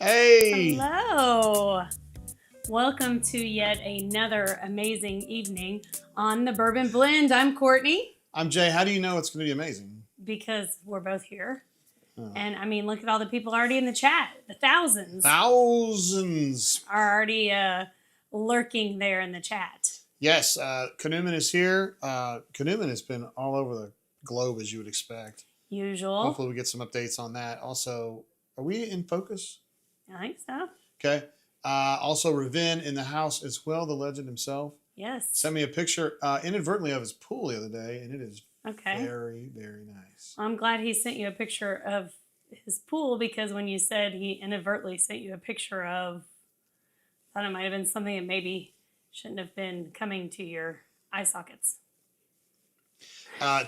Hey! Hello. Welcome to yet another amazing evening on the Bourbon Blend. I'm Courtney. I'm Jay. How do you know it's going to be amazing? Because we're both here. Oh. And I mean, look at all the people already in the chat. The thousands. Thousands. Are already lurking there in the chat. Yes. Kanuman is here. Kanuman has been all over the globe, as you would expect. Usual. Hopefully we get some updates on that. Also, are we in focus? I think so. Okay. Also, Ravin in the house as well, the legend himself. Yes. Sent me a picture inadvertently of his pool the other day, and it is okay. very, very nice. I'm glad he sent you a picture of his pool, because when you said he inadvertently sent you a picture of, I thought it might have been something that maybe shouldn't have been coming to your eye sockets.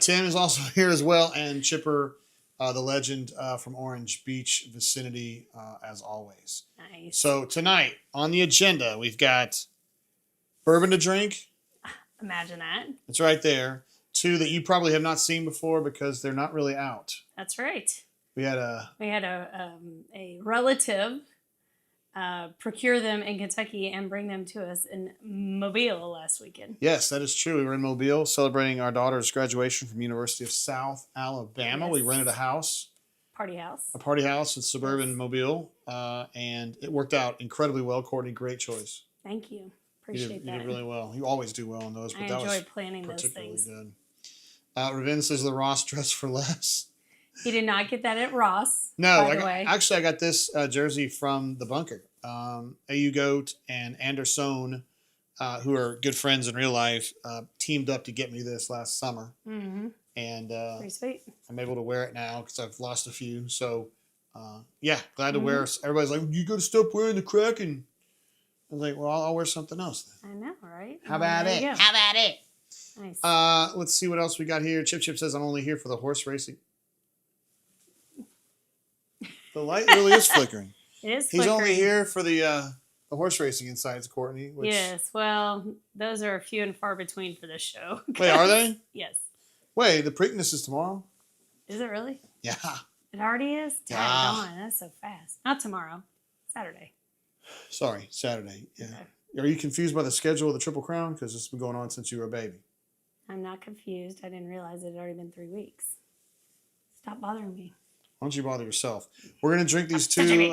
Tim is also here as well, and Chipper, the legend from Orange Beach vicinity, as always. Nice. So tonight on the agenda, we've got bourbon to drink. Imagine that. It's right there. Two that you probably have not seen before because they're not really out. That's right. We had a relative procure them in Kentucky and bring them to us in Mobile last weekend. Yes, that is true. We were in Mobile celebrating our daughter's graduation from University of South Alabama. Yes. We rented a house. A party house in suburban Mobile, and it worked out incredibly well. Courtney, great choice. Thank you. Appreciate that. You did really well. You always do well on those, but I that enjoy was planning those things. Good. Ravin says the Ross dress for less. He did not get that at Ross. No, actually, I got this jersey from the bunker. AU Goat and Anderson, who are good friends in real life, teamed up to get me this last summer. Mm-hmm. And pretty sweet. I'm able to wear it now because I've lost a few. So, yeah, glad to wear. Everybody's like, you got to stop wearing the Kraken. I was like, well, I'll wear something else then. I know, right? How about it? How about it? Nice. Let's see what else we got here. Chip says, I'm only here for the horse racing. The light really is flickering. It is He's flickering. only here for the horse racing insights, Courtney. Which... Yes, well, those are few and far between for this show. Wait, are they? Yes. Wait, the Preakness is tomorrow? Is it really? Yeah. It already is? Yeah. Daggone, that's so fast. Not tomorrow. Saturday. Sorry, Saturday. Yeah. Okay. Are you confused by the schedule of the Triple Crown? Because it's been going on since you were a baby. I'm not confused. I didn't realize it had already been 3 weeks. Stop bothering me. Why don't you bother yourself? We're going to drink these two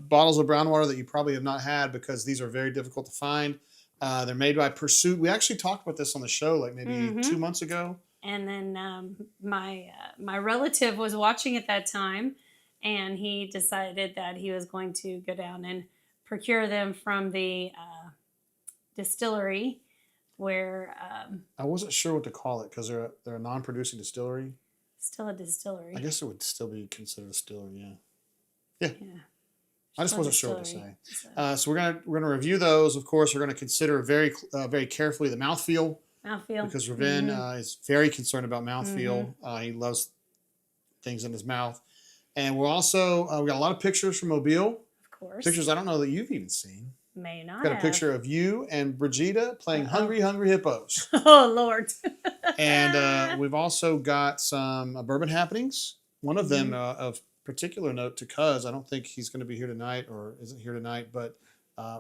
bottles of brown water that you probably have not had because these are very difficult to find. They're made by Pursuit. We actually talked about this on the show like maybe 2 months ago. And then my relative was watching at that time, and he decided that he was going to go down and procure them from the distillery where... I wasn't sure what to call it because they're a non-producing distillery. Still a distillery. I guess it would still be considered a distillery, yeah. I just wasn't sure what to say. So we're gonna review those. Of course, we're gonna consider very carefully the mouthfeel. Because Ravin is very concerned about mouthfeel. He loves things in his mouth. And we're also we got a lot of pictures from Mobile. Of course. Pictures I don't know that you've even seen. May not. Got a picture of you and Brigida playing Hungry Hungry Hippos. Oh, Lord. And we've also got some Bourbon Happenings. One of them of particular note to Cuz. I don't think he's going to be here tonight or isn't here tonight, but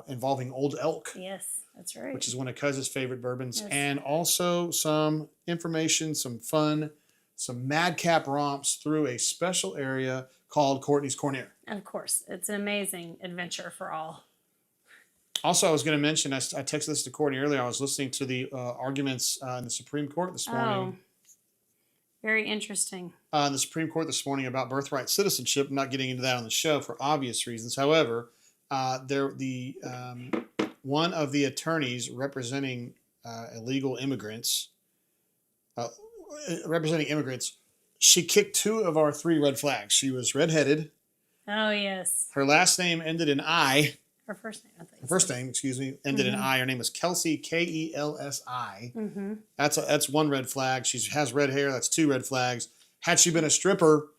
involving Old Elk. Yes, that's right. Which is one of Cuz's favorite bourbons. Yes. And also some information, some fun, some madcap romps through a special area called Courtney's Cornir. Of course. It's an amazing adventure for all. Also, I was going to mention, I texted this to Courtney earlier. I was listening to the arguments in the Supreme Court this morning. Oh, very interesting. In the Supreme Court this morning about birthright citizenship. I'm not getting into that on the show for obvious reasons. However, one of the attorneys representing illegal immigrants, she kicked 2 of our 3 red flags. She was redheaded. Oh, yes. Her last name ended in I. Her first name, I think. Her first name, excuse me, ended in I. Her name was Kelsey, Kelsi. That's 1 red flag. She has red hair. That's 2 red flags. Had she been a stripper,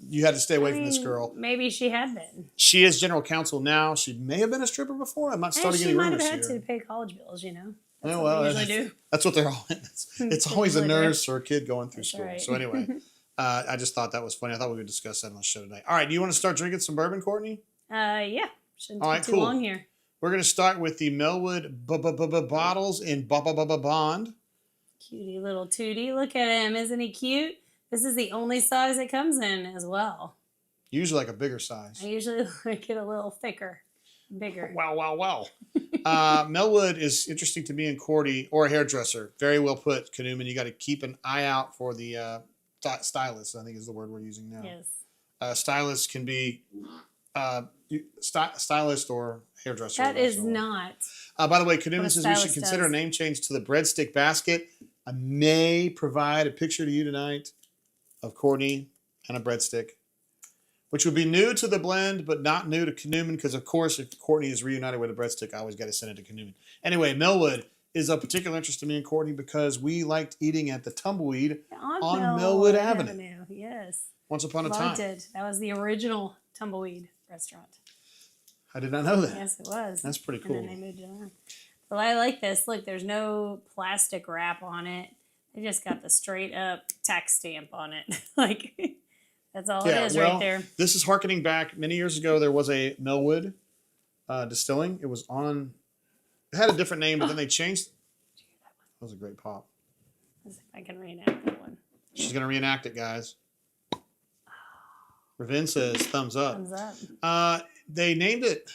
you had to stay away from this girl. Maybe she had been. She is general counsel now. She may have been a stripper before. I'm not starting any rumors here. She might have had to pay college bills, you know. That's what they usually do. That's what they're all in. It's always a nurse or a kid going through school. Right. So anyway, I just thought that was funny. I thought we would discuss that on the show today. All right, do you want to start drinking some bourbon, Courtney? Yeah. Shouldn't All take right, too cool. long here. We're going to start with the Melwood Bubba bottles in Bubba Bond. Cutie little tootie. Look at him. Isn't he cute? This is the only size it comes in as well. Usually like a bigger size. I usually like it a little thicker, bigger. Wow. Melwood is interesting to me and Courtney, or a hairdresser. Very well put, Canoeman. You got to keep an eye out for the stylist, I think is the word we're using now. Yes. Stylist can be stylist or hairdresser. That is not. By the way, Canoeman says we should consider a name change to the breadstick basket. I may provide a picture to you tonight of Courtney and a breadstick, which would be new to the blend, but not new to Canoeman, because, of course, if Courtney is reunited with a breadstick, I always got to send it to Canoeman. Anyway, Melwood is of particular interest to me and Courtney because we liked eating at the Tumbleweed on Milwood Avenue. Yes. Once upon a time. That was the original Tumbleweed restaurant. I did not know that. Yes, it was. That's pretty cool. And then they moved it on. Well, I like this. Look, there's no plastic wrap on it. They just got the straight up tax stamp on it. Like, that's all it is right there. This is harkening back. Many years ago, there was a Milwood distilling. It was on, it had a different name, but then they changed. That was a great pop. Let's see if I can reenact that one. She's going to reenact it, guys. Ravin says thumbs up. Thumbs up. They named it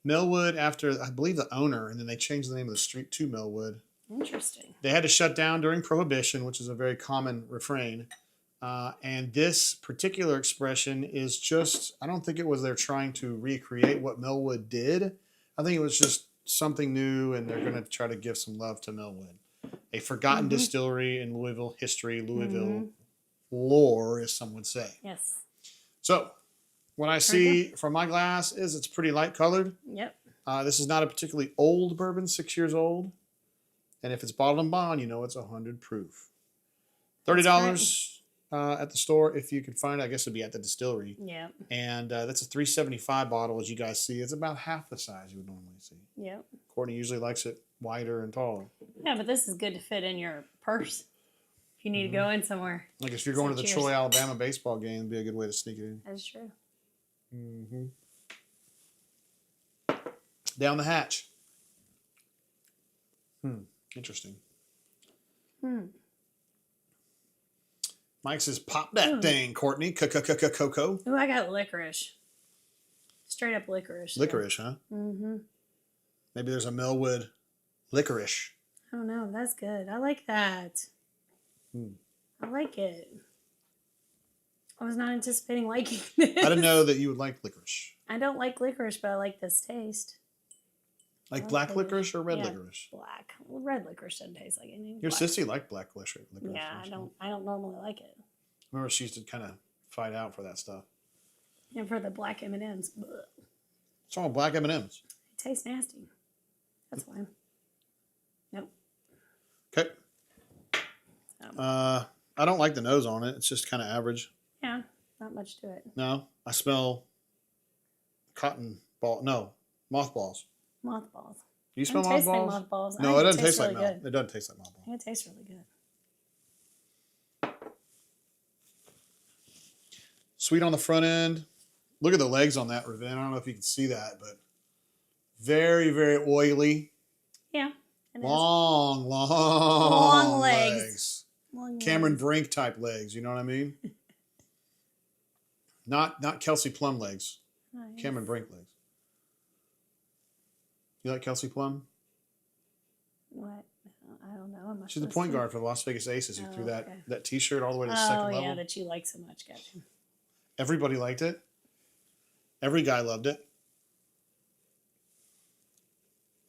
Milwood after, I believe, the owner, and then they changed the name of the street to Milwood. Interesting. They had to shut down during Prohibition, which is a very common refrain. And this particular expression is just, I don't think it was they're trying to recreate what Milwood did. I think it was just something new, and they're going to try to give some love to Milwood. A forgotten distillery in Louisville history, Louisville lore, as some would say. Yes. So, what I see from my glass is it's pretty light colored. Yep. This is not a particularly old bourbon, 6 years old. And if it's bottled in bond, you know it's 100 proof. $30 at the store if you can find it. I guess it'd be at the distillery. Yeah. And that's a $3.75 bottle, as you guys see. It's about half the size you would normally see. Yep. Courtney usually likes it wider and taller. Yeah, but this is good to fit in your purse if you need to go in somewhere. Like if you're going to the Troy, Alabama baseball game, it'd be a good way to sneak it in. That's true. Down the hatch. Interesting. Mike says, pop that thing, Courtney. Cocoa. Ooh, I got licorice. Straight up licorice. Licorice, huh? Maybe there's a Melwood licorice. I don't know. That's good. I like that. I like it. I was not anticipating liking this. I didn't know that you would like licorice. I don't like licorice, but I like this taste. Like black licorice or red licorice? Black. Well, red licorice doesn't taste like anything. Your sissy liked black licorice. Yeah, I don't normally like it. Remember, she used to kind of fight out for that stuff. And for the black M&Ms. What's wrong with black M&Ms? It tastes nasty. That's fine. Nope. Okay. I don't like the nose on it. It's just kind of average. Yeah, not much to it. No, I smell cotton ball. No, mothballs. Mothballs. Do you smell mothballs? mothballs? Mothballs. No, it doesn't taste like really mothballs. It doesn't taste like mothballs. It tastes really good. Sweet on the front end. Look at the legs on that, Ravin. I don't know if you can see that, but very, very oily. Yeah. Long legs. Cameron Brink type legs. You know what I mean? Not Kelsey Plum legs. Nice. Cameron Brink legs. You like Kelsey Plum? What? I don't know. She's the point guard for the Las Vegas Aces who threw that T-shirt all the way to the second level. Oh, yeah, that you like so much. Gotcha. Everybody liked it. Every guy loved it.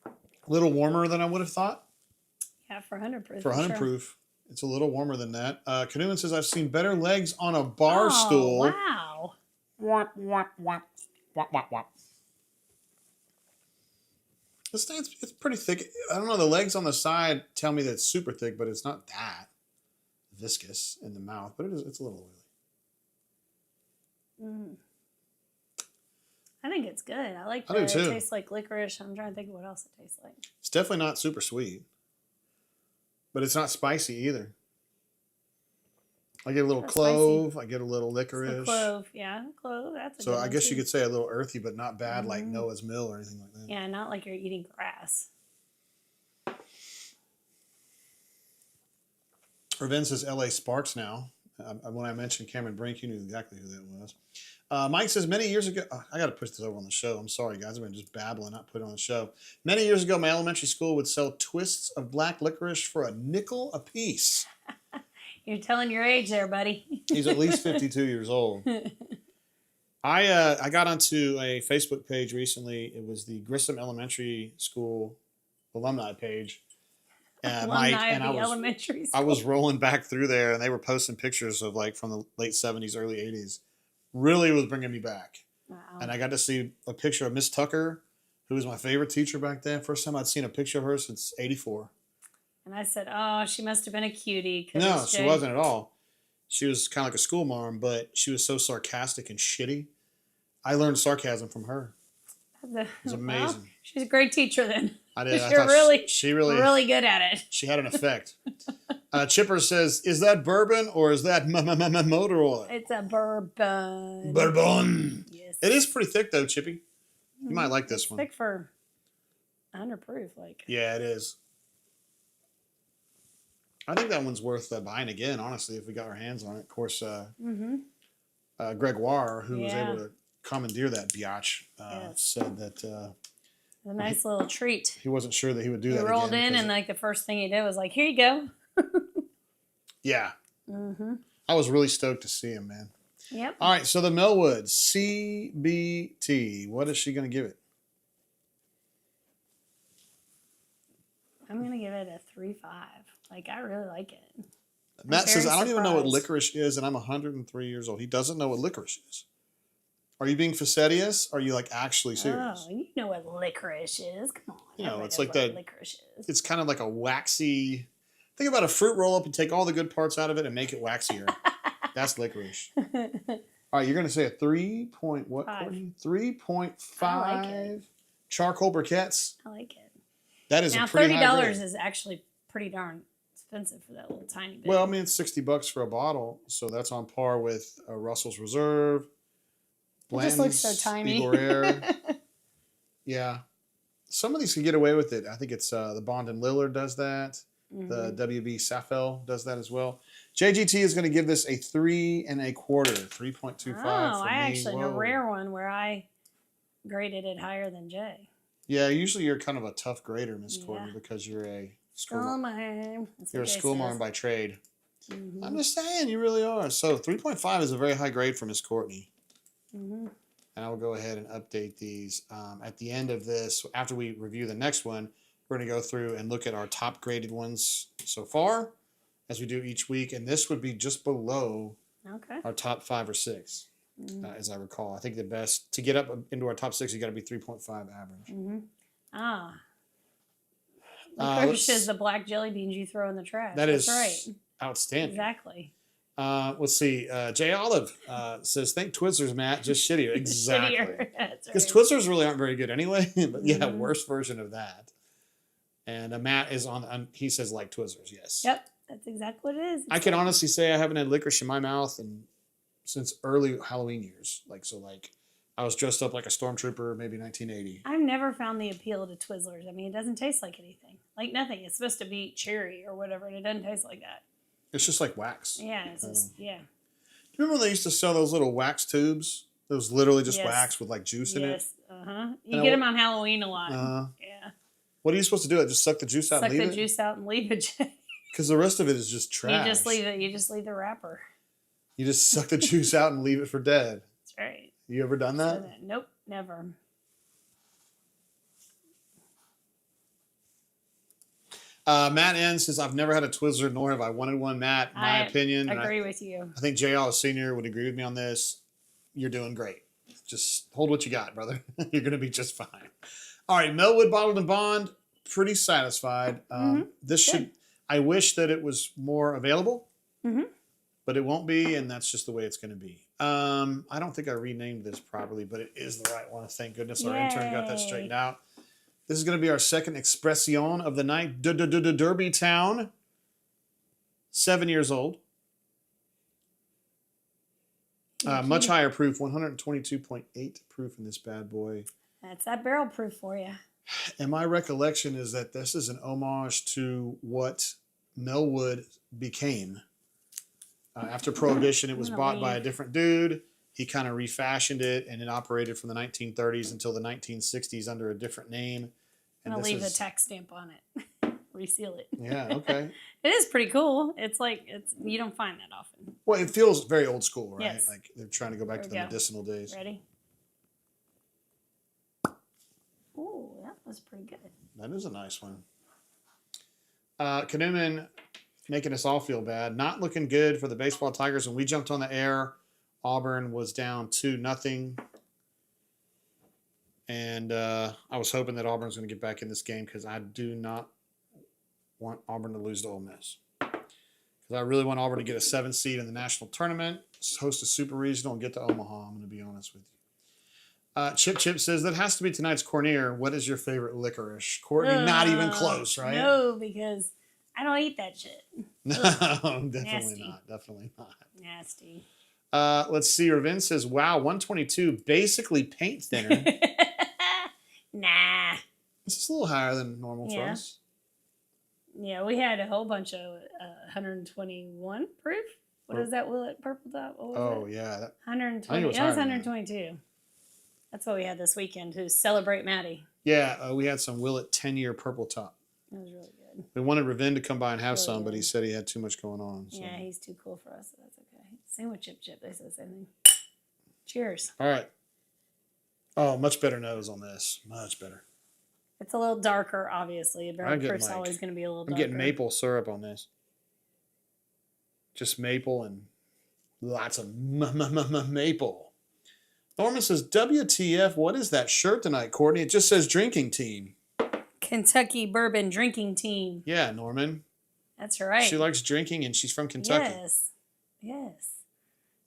A little warmer than I would have thought. Yeah, for 100 proof. For 100 proof. It's a little warmer than that. Canoeman says, I've seen better legs on a bar stool. Wow. Wop, wop, wop. Wop, wop, wop. This thing, it's pretty thick. I don't know. The legs on the side tell me that it's super thick, but it's not that viscous in the mouth. But it's a little oily. I think it's good. I like that. I do too. It tastes like licorice. I'm trying to think of what else it tastes like. It's definitely not super sweet. But it's not spicy either. I get a little clove. I get a little licorice. Clove, yeah, clove. That's a so good I guess too. you could say a little earthy, but not bad, like Noah's Mill or anything like that. Yeah, not like you're eating grass. Raven says L.A. Sparks now. When I mentioned Cameron Brink, you knew exactly who that was. Mike says many years ago, I got to push this over on the show. I'm sorry, guys. I've been just babbling, not put it on the show. Many years ago, my elementary school would sell twists of black licorice for $0.05 a piece. You're telling your age there, buddy. He's at least 52 years old. I got onto a Facebook page recently. It was the Grissom Elementary School alumni page. Alumni Mike, and of the elementary school. I was rolling back through there, and they were posting pictures of like from the late 70s, early 80s. Really was bringing me back. Wow. And I got to see a picture of Miss Tucker, who was my favorite teacher back then. First time I'd seen a picture of her since '84. And I said, oh, she must have been a cutie. No, she wasn't at all. She was kind of like a school mom, but she was so sarcastic and shitty. I learned sarcasm from her. It was amazing. Well, she's a great teacher then. I did. She really good at it. She had an effect. Chipper says, is that bourbon or is that motor oil? It's a bourbon. Bourbon. Yes. It is pretty thick though, Chippy. You might like this one. Thick for 100 proof. Yeah, it is. I think that one's worth buying again, honestly, if we got our hands on it. Of course, Gregoire, who was able to commandeer that biatch, said that a nice little treat. He wasn't sure that he would do that. He rolled in, and like the first thing he did was like, "Here you go." Yeah. I was really stoked to see him, man. Yep. All right, so the Melwood CBT. What is she going to give it? I'm going to give it a 3.5. Like, I really like it. Matt says, I don't even know what licorice is, and I'm 103 years old. He doesn't know what licorice is. Are you being facetious? Or are you like actually serious? Oh, you know what licorice is. Come on. You know, it's like that. Licorice is. It's kind of like a waxy. Think about a fruit roll up and take all the good parts out of it and make it waxier. That's licorice. All right, you're going to say a 3.5 charcoal briquettes. I like it. That is now, a pretty high grade. $30 is actually pretty darn expensive for that little tiny bit. Well, I mean, it's $60 for a bottle, so that's on par with Russell's Reserve. It just looks so tiny. Eagle Rare. Yeah. Some of these can get away with it. I think it's the Bond and Lillard does that. The WB Safel does that as well. JGT is going to give this a 3 1/4, 3.25. Oh, I actually know a rare one where I graded it higher than Jay. Yeah, usually you're kind of a tough grader, Miss Courtney, because you're a school mom. You're a school mom by trade. I'm just saying, you really are. So 3.5 is a very high grade for Miss Courtney. And I will go ahead and update these at the end of this. After we review the next one, we're going to go through and look at our top graded ones so far, as we do each week. And this would be just below our top 5 or 6, as I recall. I think the best, to get up into our top 6, you got to be 3.5 average. Licorice is the black jelly beans you throw in the trash. That's right. Outstanding. Exactly. Let's see. Jay Olive says, think Twizzlers, Matt. Just shittier. Exactly. Because Twizzlers really aren't very good anyway. But yeah, worst version of that. And Matt is on, he says like Twizzlers, yes. Yep, that's exactly what it is. I can honestly say I haven't had licorice in my mouth since early Halloween years. I was dressed up like a stormtrooper, maybe 1980. I've never found the appeal to Twizzlers. I mean, it doesn't taste like anything. Like nothing. It's supposed to be cherry or whatever, and it doesn't taste like that. It's just like wax. Yeah, it's just, Do you remember when they used to sell those little wax tubes? It was literally just wax with like juice in it. Yes, You get them on Halloween a lot. Yeah. What are you supposed to do? Just suck the juice out and leave it? Suck the juice out and leave it. Because the rest of it is just trash. You just leave it. You just leave the wrapper. You just suck the juice out and leave it for dead. That's right. You ever done that? Nope, never. Matt N says, I've never had a Twizzler, nor have I wanted one. Matt, my opinion. I agree with you. I think Jay Olive Sr. would agree with me on this. You're doing great. Just hold what you got, brother. You're going to be just fine. All right, Melwood Bottled and Bond, pretty satisfied. This should, I wish that it was more available, but it won't be, and that's just the way it's going to be. I don't think I renamed this properly, but it is the right one. Thank goodness our intern got that straightened out. This is going to be our second expression of the night. Derby Town, 7 years old. Much higher proof, 122.8 proof in this bad boy. That's that barrel proof for you. And my recollection is that this is an homage to what Melwood became. After Prohibition, it was bought by a different dude. He kind of refashioned it, and it operated from the 1930s until the 1960s under a different name. And I'll leave the tax stamp on it. Reseal it. Yeah, okay. It is pretty cool. It's you don't find that often. Well, it feels very old school, right? Yes. Like they're trying to go back to the medicinal days. Ready? Oh, that was pretty good. That is a nice one. Kanuman making us all feel bad. Not looking good for the baseball Tigers. When we jumped on the air, Auburn was down 2-0. And I was hoping that Auburn's going to get back in this game because I do not want Auburn to lose to Ole Miss. Because I really want Auburn to get a 7th seed in the national tournament, host a super regional, and get to Omaha. I'm going to be honest with you. Chip says, that has to be tonight's Cornir. What is your favorite licorice? Courtney, not even close, right? No, because I don't eat that shit. No, definitely Nasty. not. Definitely not. Nasty. Let's see. Ravin says, wow, 122, basically paint thinner. Nah. This is a little higher than normal for us. Yeah, we had a whole bunch of 121 proof. What is that Willet purple top? Yeah. 120. It was 122. That's what we had this weekend to celebrate Matty. Yeah, we had some Willet 10-year purple top. That was really good. We wanted Ravin to come by and have Really some, good. but he said he had too much going on. So. Yeah, he's too cool for us, so that's okay. Same with Chip. They said the same thing. Cheers. All right. Oh, much better nose on this. Much better. It's a little darker, obviously. Barrel proof's like, always going to be a little darker. I'm getting maple syrup on this. Just maple and lots of maple. Norman says, WTF, what is that shirt tonight, Courtney? It just says drinking team. Kentucky Bourbon Drinking Team. Yeah, Norman. That's right. She likes drinking, and she's from Kentucky. Yes. Yes.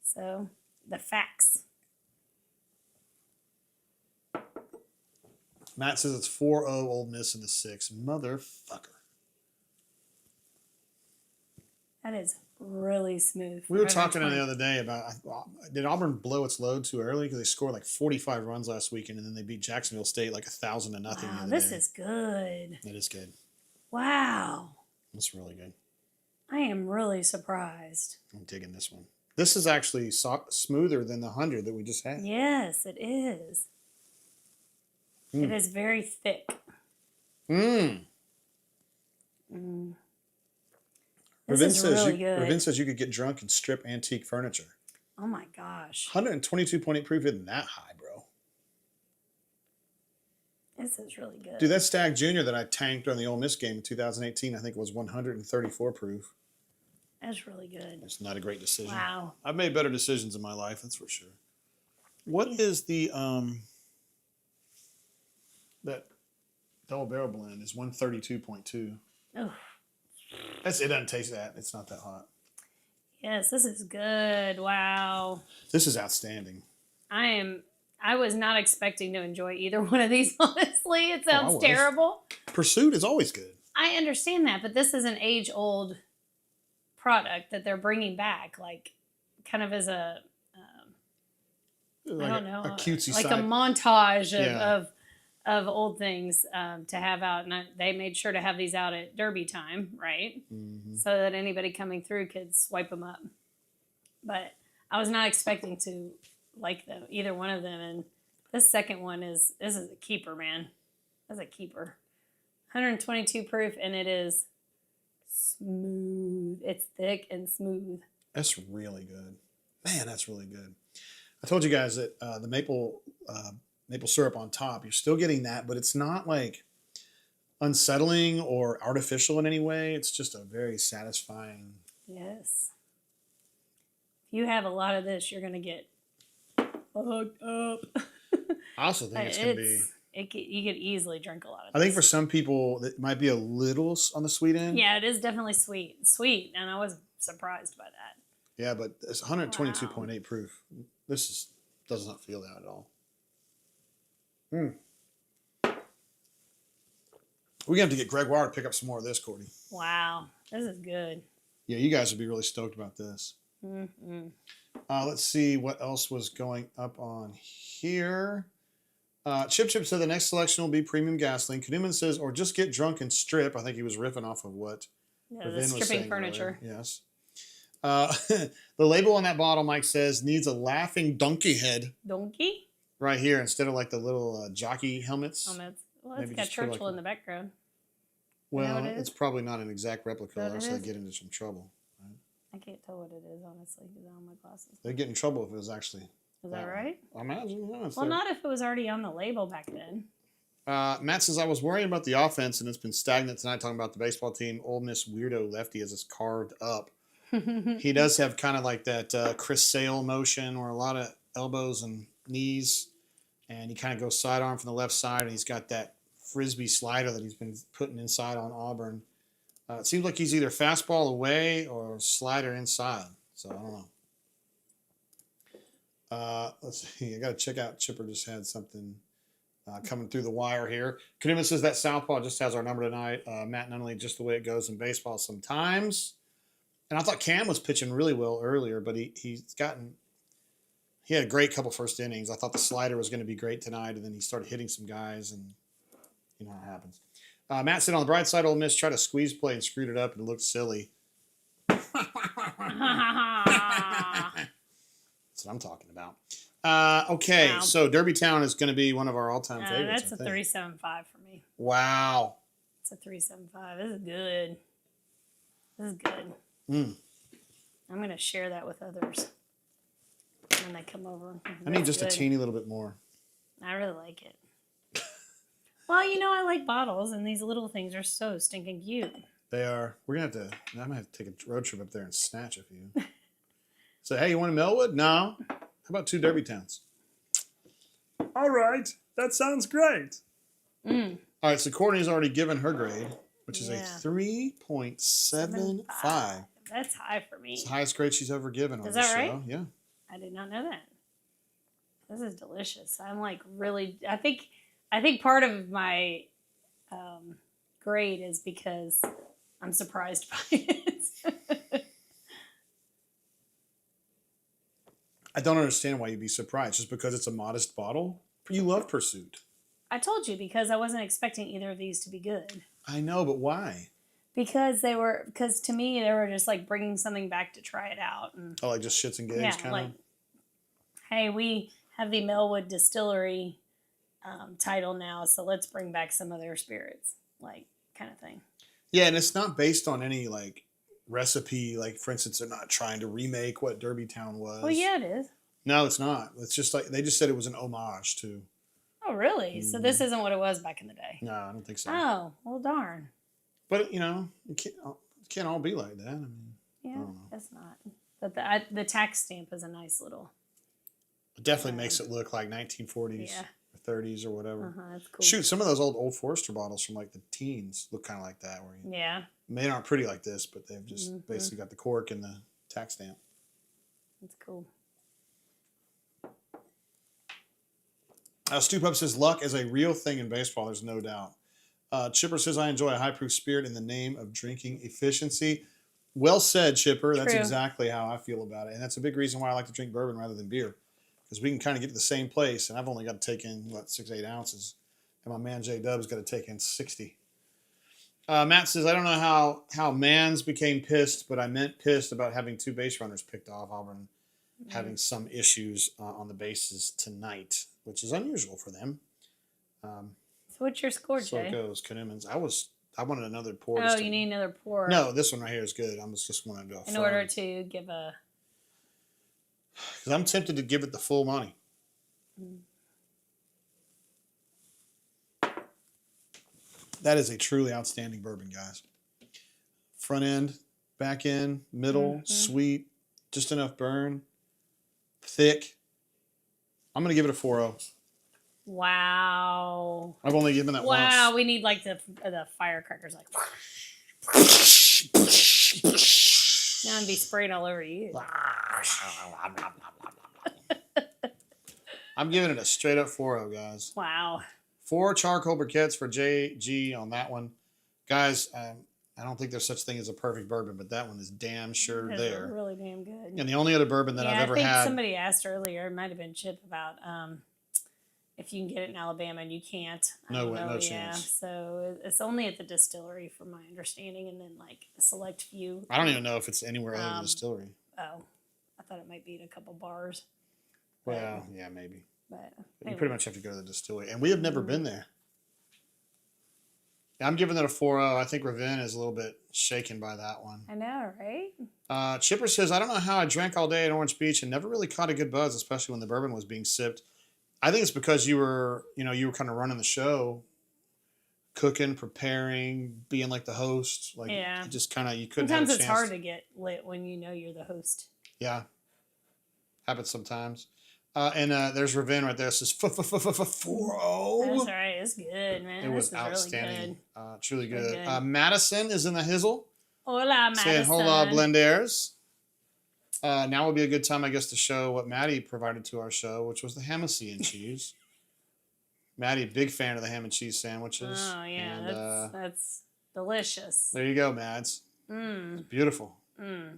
So, the facts. Matt says it's 4-0 Ole Miss in the 6th. Motherfucker. That is really smooth. We were talking the other day about, did Auburn blow its load too early? Because they scored like 45 runs last weekend, and then they beat Jacksonville State like 1,000-0. Wow, this is good. It is good. Wow. That's really good. I am really surprised. I'm digging this one. This is actually smoother than the 100 that we just had. Yes, it is. It is very thick. Mmm. This is really good. Ravin says you could get drunk and strip antique furniture. Oh my gosh. 122.8 proof isn't that high, bro. This is really good. Dude, that Stag Junior that I tanked on the Ole Miss game in 2018, I think it was 134 proof. That's really good. It's not a great decision. Wow. I've made better decisions in my life, that's for sure. What is the that double barrel blend is 132.2. Oh. It doesn't taste that. It's not that hot. Yes, this is good. Wow. This is outstanding. I was not expecting to enjoy either one of these, honestly. It sounds terrible. Pursuit is always good. I understand that, but this is an age-old product that they're bringing back, like kind of as a, like I don't know, a cutesy like side. a montage of old things to have out. And they made sure to have these out at Derby time, right? Mm-hmm. So that anybody coming through could swipe them up. But I was not expecting to like them, either one of them. And this second one this is a keeper, man. That's a keeper. 122 proof, and it is smooth. It's thick and smooth. That's really good. Man, that's really good. I told you guys that the maple syrup on top, you're still getting that, but it's not like unsettling or artificial in any way. It's just a very satisfying. Yes. If you have a lot of this, you're going to get fucked up. I also think it's going to be... You could easily drink a lot of I this. think for some people, it might be a little on the sweet end. Yeah, it is definitely sweet, and I was surprised by that. Yeah, but it's 122.8 proof. This does not feel that at all. We're going to have to get Greg Wire to pick up some more of this, Courtney. Wow, this is good. Yeah, you guys would be really stoked about this. Let's see what else was going up on here. Chip said the next selection will be premium gasoline. Knuman says, or just get drunk and strip. I think he was riffing off of what the stripping furniture. Earlier. Yes. The label on that bottle, Mike says, needs a laughing donkey head. Donkey? Right here, instead of like the little jockey helmets. Well, it's got Churchill in the background. Well, it's probably not an exact replica, or else they get into some trouble. Right? I can't tell what it is, honestly, because I don't have my glasses. They'd get in trouble if it was actually. Is that right? I imagine. Yeah, well, not if it was already on the label back then. Matt says, I was worrying about the offense, and it's been stagnant tonight talking about the baseball team. Ole Miss weirdo lefty has us carved up. He does have kind of like that Chris Sale motion where a lot of elbows and knees, and he kind of goes sidearm from the left side, and he's got that frisbee slider that he's been putting inside on Auburn. It seems like he's either fastball away or slider inside, so I don't know. Let's see. I got to check out. Chipper just had something coming through the wire here. Knuman says that southpaw just has our number tonight. Matt Nunnally, just the way it goes in baseball sometimes. And I thought Cam was pitching really well earlier, but he had a great couple first innings. I thought the slider was going to be great tonight, and then he started hitting some guys, and you know how it happens. Matt said on the bright side, Ole Miss tried to squeeze play and screwed it up, and it looked silly. That's what I'm talking about. Okay, wow. So Derby Town is going to be one of our all-time favorites. That's a 3.75 for me. Wow. It's a 3.75. This is good. This is good. I'm going to share that with others when they come over. I need just a teeny little bit more. I really like it. Well, you know, I like bottles, and these little things are so stinking cute. They are. I'm going to have to take a road trip up there and snatch a few. Say, hey, you want a Melwood? No. How about 2 Derby Towns? All right. That sounds great. All right, so Courtney's already given her grade, which is a 3.75. That's high for me. It's the highest grade she's ever given on this show. Right? Yeah. I did not know that. This is delicious. I'm like really, I think part of my grade is because I'm surprised by it. I don't understand why you'd be surprised. Just because it's a modest bottle? You love Pursuit. I told you, because I wasn't expecting either of these to be good. I know, but why? Because to me, they were just like bringing something back to try it out. And, like just shits and gigs kind of? Hey, we have the Milwood Distillery title now, so let's bring back some of their spirits, like kind of thing. Yeah, and it's not based on any like recipe. Like, for instance, they're not trying to remake what Derby Town was. Well, yeah, it is. No, it's not. It's just like they just said it was an homage to. Oh, really? So this isn't what it was back in the day? No, I don't think so. Oh, well, darn. But, you know, it can't all be like that. I mean, yeah, it's not. But the tax stamp is a nice little. It definitely makes it look like 1940s or 30s or whatever. That's cool. Shoot, some of those old Forester bottles from like the teens look kind of like that. They aren't pretty like this, but they've just basically got the cork and the tax stamp. That's cool. Stoop Up says, luck is a real thing in baseball, there's no doubt. Chipper says, I enjoy a high-proof spirit in the name of drinking efficiency. Well said, Chipper. That's exactly how I feel about it. And that's a big reason why I like to drink bourbon rather than beer. Because we can kind of get to the same place, and I've only got to take in, 6-8 ounces. And my man J-Dub's got to take in 60. Matt says, I don't know how Mans became pissed, but I meant pissed about having 2 base runners picked off. Auburn having some issues on the bases tonight, which is unusual for them. So what's your score, Jay? So it goes. Knuman's. I wanted another pour. Oh, you need another pour. No, this one right here is good. I just wanted to go. In order to give a. Because I'm tempted to give it the full money. That is a truly outstanding bourbon, guys. Front end, back end, middle, sweet, just enough burn, thick. I'm going to give it a 4.0. Wow. I've only given that once. Wow, we need like the firecrackers, like. Now I'd be spraying all over you. I'm giving it a straight up 4.0, guys. Wow. 4 charcoal briquettes for JG on that one. Guys, I don't think there's such thing as a perfect bourbon, but that one is damn sure It's there. really damn good. And the only other bourbon that I've ever had. I think somebody asked earlier, it might have been Chip, about if you can get it in Alabama, and you can't. No chance. Yeah, so it's only at the distillery, from my understanding, and then like a select few. I don't even know if it's anywhere other than the distillery. Oh, I thought it might be at a couple bars. Well, yeah, maybe. But you pretty much have to go to the distillery, and we have never been there. I'm giving it a 4.0. I think Ravin is a little bit shaken by that one. I know, right? Chipper says, I don't know how I drank all day at Orange Beach and never really caught a good buzz, especially when the bourbon was being sipped. I think it's because you were kind of running the show, cooking, preparing, being like the host. Like, just kind of, you couldn't Sometimes have a it's chance hard to get lit when you know you're the host. Yeah. Happens sometimes. And there's Ravin right there. It says 4.0. That's all right. It's good, man. It was outstanding. Truly good. Madison is in the hizzle. Hola, Madison. Saying hola, blenders. Now would be a good time, I guess, to show what Matty provided to our show, which was the ham and cheese. Matty, big fan of the ham and cheese sandwiches. Oh, yeah. And, that's delicious. There you go, Mads. It's beautiful.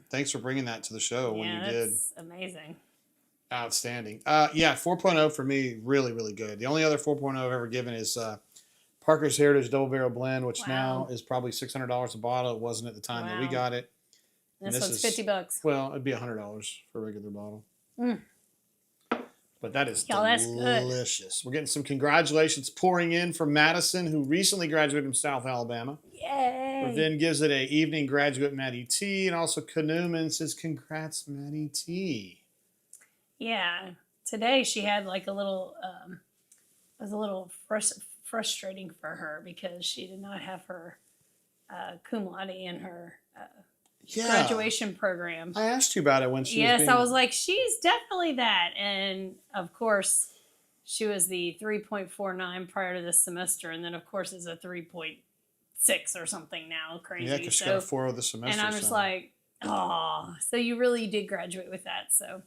Thanks for bringing that to the show when you did. That's amazing. Outstanding. 4.0 for me, really, really good. The only other 4.0 I've ever given is Parker's Heritage Double Barrel Blend, which now is probably $600 a bottle. It wasn't at the time that we got it. This one's $50. Well, it'd be $100 for a regular bottle. But that is that's delicious. We're getting some congratulations pouring in from Madison, who recently graduated from South Alabama. Yay! Then gives it a evening graduate, Matty T, and also Kanuman says, congrats, Matty T. Yeah. Today she had like a little, it was a little frustrating for her because she did not have her cum laude in her graduation program. I asked you about it when she was I was like, she's definitely that. And of course, she was the 3.49 prior to this semester. And then, of course, it's a 3.6 or something now. Crazy. Yeah, because she got a 4.0 this semester. And I'm just like, oh, so you really did graduate with that. So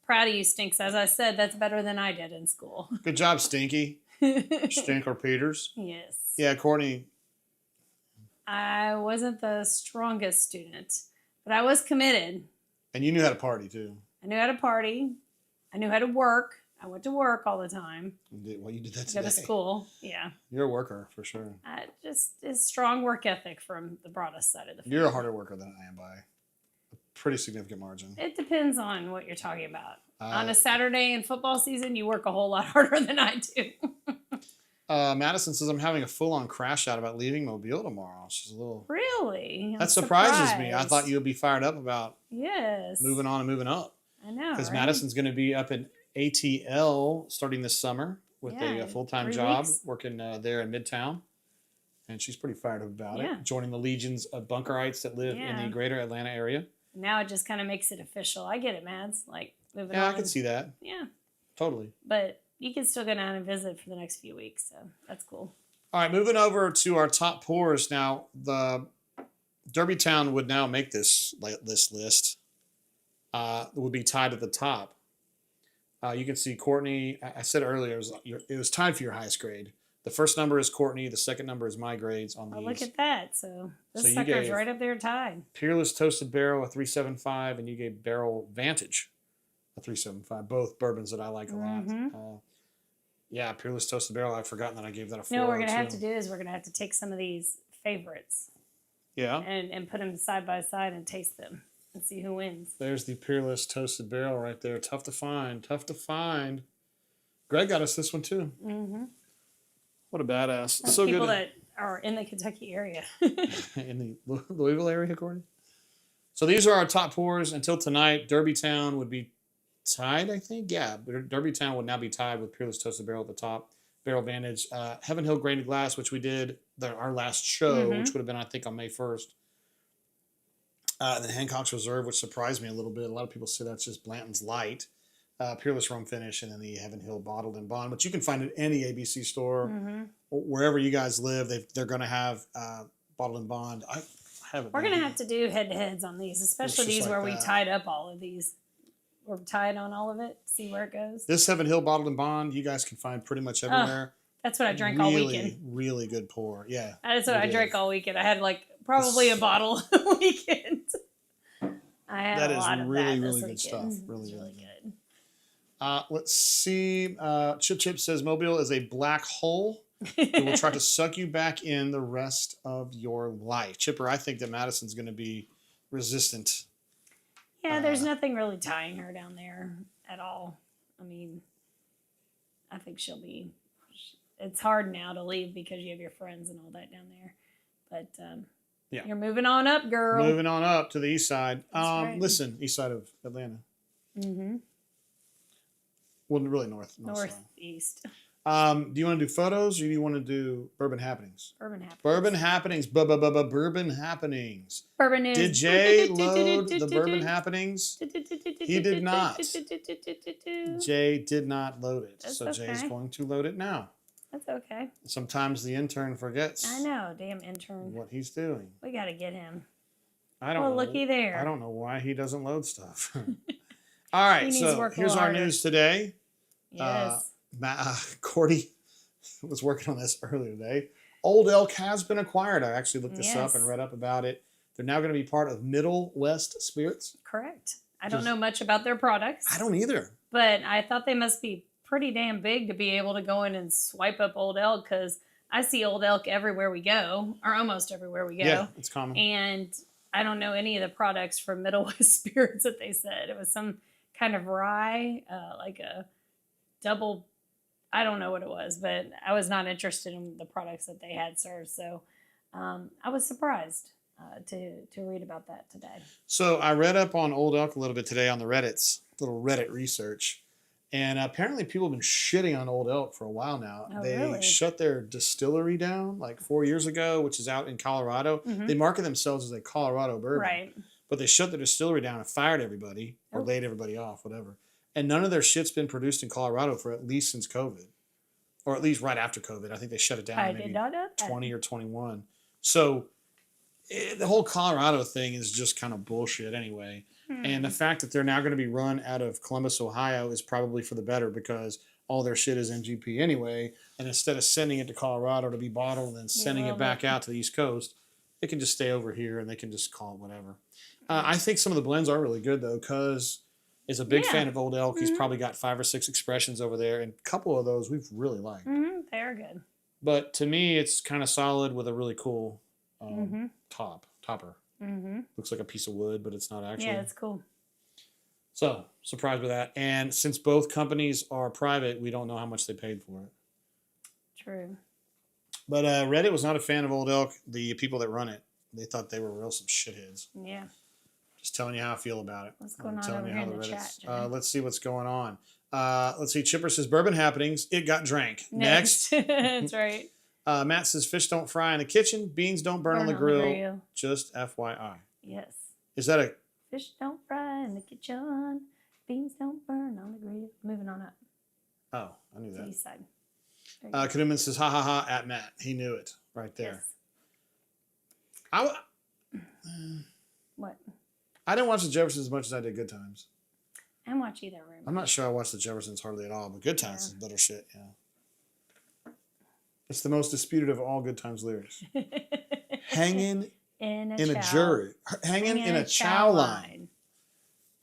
proud of you, Stinks. As I said, that's better than I did in school. Good job, Stinky. Stinker Peters. Yes. Yeah, Courtney. I wasn't the strongest student, but I was committed. And you knew how to party, too. I knew how to party. I knew how to work. I went to work all the time. Well, you did that today. Go to school. Yeah. You're a worker, for sure. It's strong work ethic from the broadest side of the family. You're a harder worker than I am by a pretty significant margin. It depends on what you're talking about. On a Saturday in football season, you work a whole lot harder than I do. Madison says, I'm having a full-on crash out about leaving Mobile tomorrow. She's a little... Really? That surprises me. I thought you would be fired up about moving on and moving up. I know, because Madison's going to be up in ATL starting this summer with a full-time job working there in Midtown. And she's pretty fired up about it. Joining the legions of Bunkerites that live in the greater Atlanta area. Now it just kind of makes it official. I get it, Mads. Like, moving on. Yeah, I can see that. Yeah. Totally. But you can still go down and visit for the next few weeks, so that's cool. All right, moving over to our top pours. Now, the Derby Town would now make this list. Would be tied at the top. You can see Courtney. I said earlier it was tied for your highest grade. The first number is Courtney. The second number is my grades on these. Oh, look at that. So this sucker's right up there tied. Peerless Toasted Barrel, a 3.75, and you gave Barrel Vantage, a 3.75. Both bourbons that I like a lot. Peerless Toasted Barrel. I've forgotten that I gave that a 4. No, what we're going to have to do is we're going to have to take some of these favorites. Yeah. And put them side by side and taste them and see who wins. There's the Peerless Toasted Barrel right there. Tough to find. Tough to find. Greg got us this one too. Mm-hmm. What a badass. That's so people good. that are in the Kentucky area. In the Louisville area, Courtney? So these are our top pours until tonight. Derby Town would be tied, I think. Yeah, Derby Town would now be tied with Peerless Toasted Barrel at the top. Barrel Vantage. Heaven Hill Grained Glass, which we did our last show, which would have been, I think, on May 1st. And then Hancock's Reserve, which surprised me a little bit. A lot of people say that's just Blanton's Light. Peerless Rum Finish, and then the Heaven Hill Bottled and Bond, which you can find at any ABC store. Wherever you guys live, they're going to have Bottled and Bond. I haven't. We're going to have to do head-to-heads on these, especially these like where we tied up all of these. We're tied on all of it. See where it goes. This Heaven Hill Bottled and Bond, you guys can find pretty much everywhere. That's what I drank all weekend. Really good pour. Yeah. That's what I drank all weekend. I had like probably a bottle a weekend. I had That a is lot of really, that really this good weekend. stuff. Really, It's really good. Let's see. Chip says Mobile is a black hole. It will try to suck you back in the rest of your life. Chipper, I think that Madison's going to be resistant. Yeah, there's nothing really tying her down there at all. I mean, I think she'll be. It's hard now to leave because you have your friends and all that down there. But yeah, you're moving on up, girl. Moving on up to the east side. Right. Listen, east side of Atlanta. Mm-hmm. Well, really northeast. Do you want to do photos or do you want to do Bourbon Happenings? Bourbon Happenings. Bourbon Happenings. Bourbon Happenings. Bourbon news. Did Jay load the Bourbon Happenings? He did not. Jay did not load it. That's so okay. Jay's going to load it now. That's okay. Sometimes the intern forgets. I know, damn intern. What he's doing. We got to get him. I don't know. Well, looky there. I don't know why he doesn't load stuff. All right, so here's our news today. Yes. Courtney was working on this earlier today. Old Elk has been acquired. I actually looked this up and read up about it. They're now going to be part of Middle West Spirits. Correct. I don't know much about their products. I don't either. But I thought they must be pretty damn big to be able to go in and swipe up Old Elk, because I see Old Elk everywhere we go, or almost everywhere we go. Yeah, it's common. And I don't know any of the products from Middle West Spirits that they said. It was some kind of rye, like a double, I don't know what it was, but I was not interested in the products that they had served. So I was surprised to read about that today. So I read up on Old Elk a little bit today on the Reddits, little Reddit research. And apparently people have been shitting on Old Elk for a while now. Oh, they really? shut their distillery down like 4 years ago, which is out in Colorado. Mm-hmm. They market themselves as a Colorado bourbon. Right. But they shut their distillery down and fired everybody or laid everybody off, whatever. And none of their shit's been produced in Colorado for at least since COVID. Or at least right after COVID. I think they shut it down in maybe 20 or 21. So the whole Colorado thing is just kind of bullshit anyway. And the fact that they're now going to be run out of Columbus, Ohio is probably for the better, because all their shit is MGP anyway. And instead of sending it to Colorado to be bottled and then sending it back out to the East Coast, it can just stay over here and they can just call it whatever. I think some of the blends are really good, though, because is a big fan of Old Elk. He's probably got 5 or 6 expressions over there, and a couple of those we've really liked. They are good. But to me, it's kind of solid with a really cool topper. Looks like a piece of wood, but it's not actually. Yeah, it's cool. So, surprised with that. And since both companies are private, we don't know how much they paid for it. True. But Reddit was not a fan of Old Elk. The people that run it, they thought they were some shitheads. Yeah. Just telling you how I feel about it. What's going on over here in the chat, let's see what's going on. Let's see. Chipper says, Bourbon Happenings. It got drank. Next. That's right. Matt says, fish don't fry in the kitchen. Beans don't burn on the grill. Just FYI. Yes. Is that a... Fish don't fry in the kitchen. Beans don't burn on the grill. Moving on up. Oh, I knew that. East side. Kaduman says, ha ha ha, at Matt. He knew it right there. Yes. What? I didn't watch the Jeffersons as much as I did Good Times. I didn't watch either. Room. I'm not sure I watched the Jeffersons hardly at all, but Good Times is better shit, yeah. It's the most disputed of all Good Times lyrics. Hanging in a jury. Hanging in a chow line.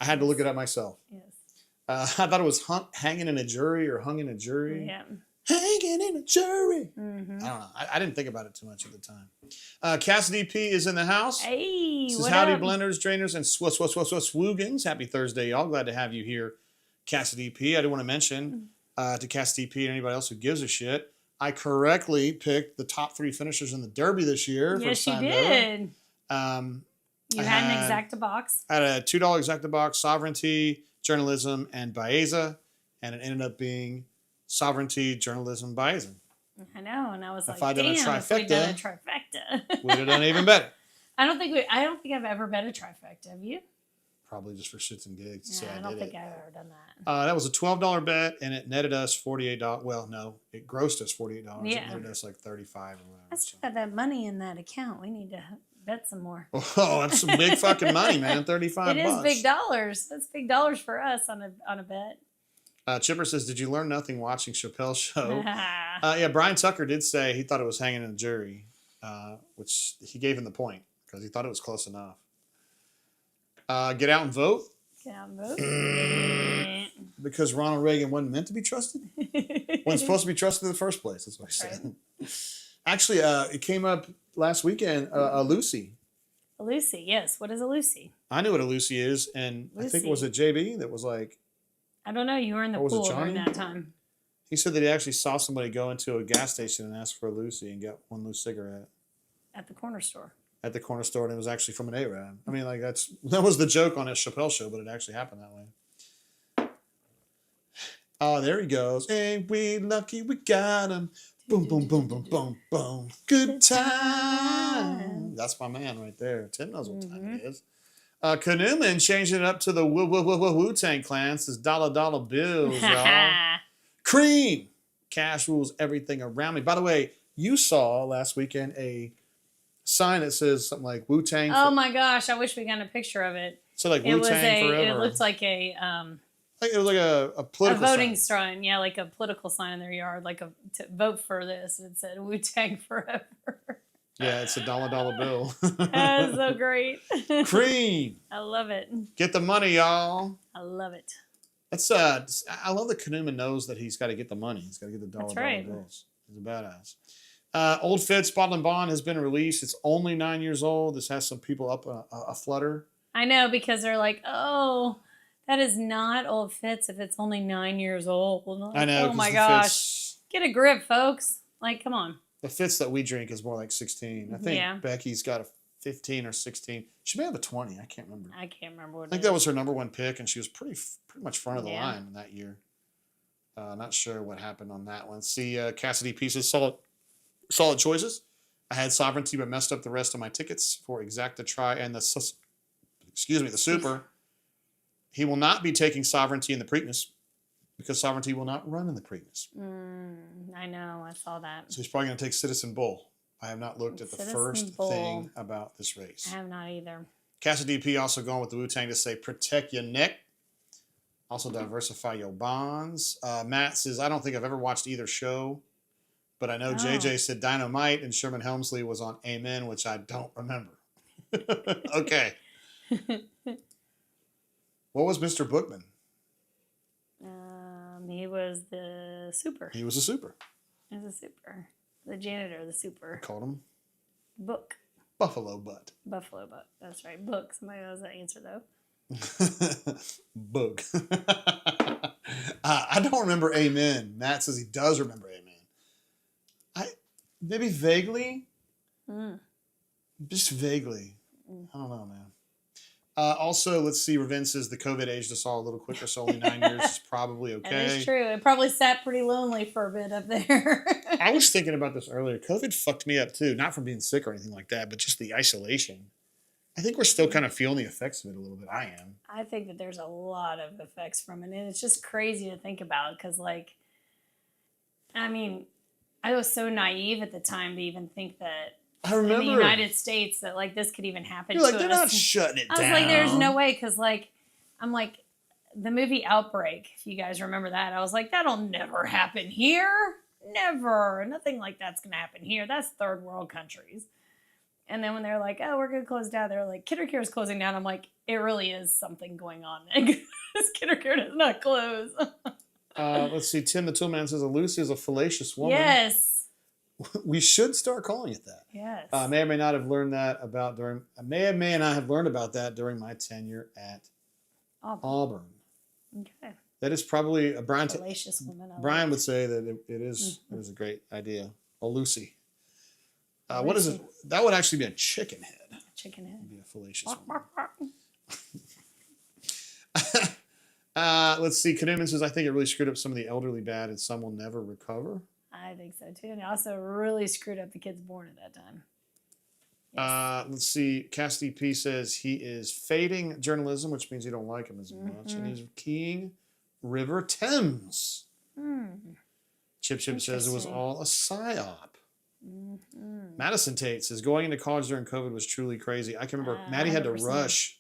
I had to look it up myself. Yes. I thought it was hanging in a jury or hung in a jury. Yeah. Hanging in a jury. I don't know. I didn't think about it too much at the time. Cassidy P is in the house. Hey, says, howdy, blenders, drainers, and swoogans. Happy Thursday, y'all. Glad to have you here, Cassidy P. I do want to mention to Cassidy P and anybody else who gives a shit, I correctly picked the top 3 finishers in the Derby this year. Yes, you did. You had an Exacta box. I had a $2 Exacta box, Sovereignty, Journalism, and Baeza. And it ended up being Sovereignty, Journalism, Baeza. I know, and I was if like, I'd done damn, if we'd done a trifecta. We'd have done even better. I don't think I've ever bet a trifecta. Have you? Probably just for shits and gigs. Yeah, I don't think I've ever done that. That was a $12 bet, and it netted us $48. Well, no, it grossed us $48. Yeah. It netted us like $35 or whatever. I still got that money in that account. We need to bet some more. Oh, that's some big fucking money, man. $35. It is big dollars. That's big dollars for us on a bet. Chipper says, did you learn nothing watching Chappelle's show? Yeah, Brian Tucker did say he thought it was hanging in a jury, which he gave him the point. because he thought it was close enough. Get out and vote. Get out and vote. Because Ronald Reagan wasn't meant to be trusted. Wasn't supposed to be trusted in the first place. That's what I said. Right. Actually, it came up last weekend. A Lucy. A Lucy, yes. What is a Lucy? I knew what a Lucy is, and Lucy. I think it was a JB that was like. I don't know. You were in the pool during that time. He said that he actually saw somebody go into a gas station and ask for a Lucy and get one loose cigarette. At the corner store. At the corner store, and it was actually from an Arab. I mean, like that was the joke on his Chappelle show, but it actually happened that way. Oh, there he goes. Ain't we lucky we got him? Boom, boom, boom, boom, boom, boom. Good time. That's my man right there. Tim knows what time it is. Newman changed it up to the Wu-Tang Clan. Says dollar bills, y'all. Cream. Cash rules everything around me. By the way, you saw last weekend a sign that says something like Wu-Tang. Oh my gosh, I wish we got a picture of it. So like Wu-Tang forever. It looked like it was like a political voting sign. Yeah, like a political sign in their yard, like to vote for this. And it said Wu-Tang forever. Yeah, it's a dollar bill. That's so great. Cream. I love it. Get the money, y'all. I love it. That's I love that Newman knows that he's got to get the money. He's got to get the dollar bills. He's a badass. Old Fitz Bottled Bond has been released. It's only 9 years old. This has some people up a flutter. I know, because they're like, oh, that is not Old Fitz if it's only 9 years old. Like, I know. Oh my gosh. Get a grip, folks. Like, come on. The Fitz that we drink is more like 16. I think Becky's got a 15 or 16. She may have a 20. I can't remember. I can't remember what I think that was her number one pick, and she was pretty much front of the line in that year. Not sure what happened on that one. See, Cassidy Pieces, solid choices. I had Sovereignty, but messed up the rest of my tickets for Exacta Try and the Super. He will not be taking Sovereignty in the Preakness because Sovereignty will not run in the Preakness. I know. I saw that. So he's probably going to take Citizen Bull. I have not looked at the first thing about this race. I have not either. Cassidy P also going with the Wu-Tang to say protect your neck. Also diversify your bonds. Matt says, I don't think I've ever watched either show, but I know JJ said Dynamite and Sherman Helmsley was on Amen, which I don't remember. Okay. What was Mr. Bookman? He was the super. He was a super. He was a super. The janitor, the super. I called him Book. Buffalo Butt. Buffalo Butt. That's right. Book. Somebody knows that answer, though. Book. I don't remember Amen. Matt says he does remember Amen. Maybe vaguely. Just vaguely. I don't know, man. Also, let's see. Raven says the COVID aged us all a little quicker, so only 9 years is probably okay. That is true. It probably sat pretty lonely for a bit up there. I was thinking about this earlier. COVID fucked me up too. Not from being sick or anything like that, but just the isolation. I think we're still kind of feeling the effects of it a little bit. I am. I think that there's a lot of effects from it, and it's just crazy to think about because, like, I mean, I was so naive at the time to even think that I remember in the United States that, like, this could even happen to like, us. They're not shutting it down. I was like, there's no way, because, like, I'm like, the movie Outbreak, if you guys remember that, I was like, that'll never happen here. Never. Nothing like that's going to happen here. That's third world countries. And then when they're like, oh, we're going to close down, they're like, Kidder Care is closing down. I'm like, it really is something going on. Because Kidder Care does not close. Let's see. Tim the Toolman says, Lucy is a fallacious woman. Yes. We should start calling it that. Yes. May or may not have learned that about may not have learned about that during my tenure at Auburn. Okay. That is probably a Brian. Fallacious woman. Brian would say that it is a great idea. A Lucy. What is it? That would actually be a chicken head. Chicken head. It'd be a fallacious woman. Let's see. Kaduman says, I think it really screwed up some of the elderly bad and some will never recover. I think so too. And it also really screwed up the kids born at that time. Yes. Let's see. Cassidy P says he is fading journalism, which means you don't like him as much. And he's keying River Thames. Chip says it was all a psyop. Madison Tate says going into college during COVID was truly crazy. I can remember Maddie had to rush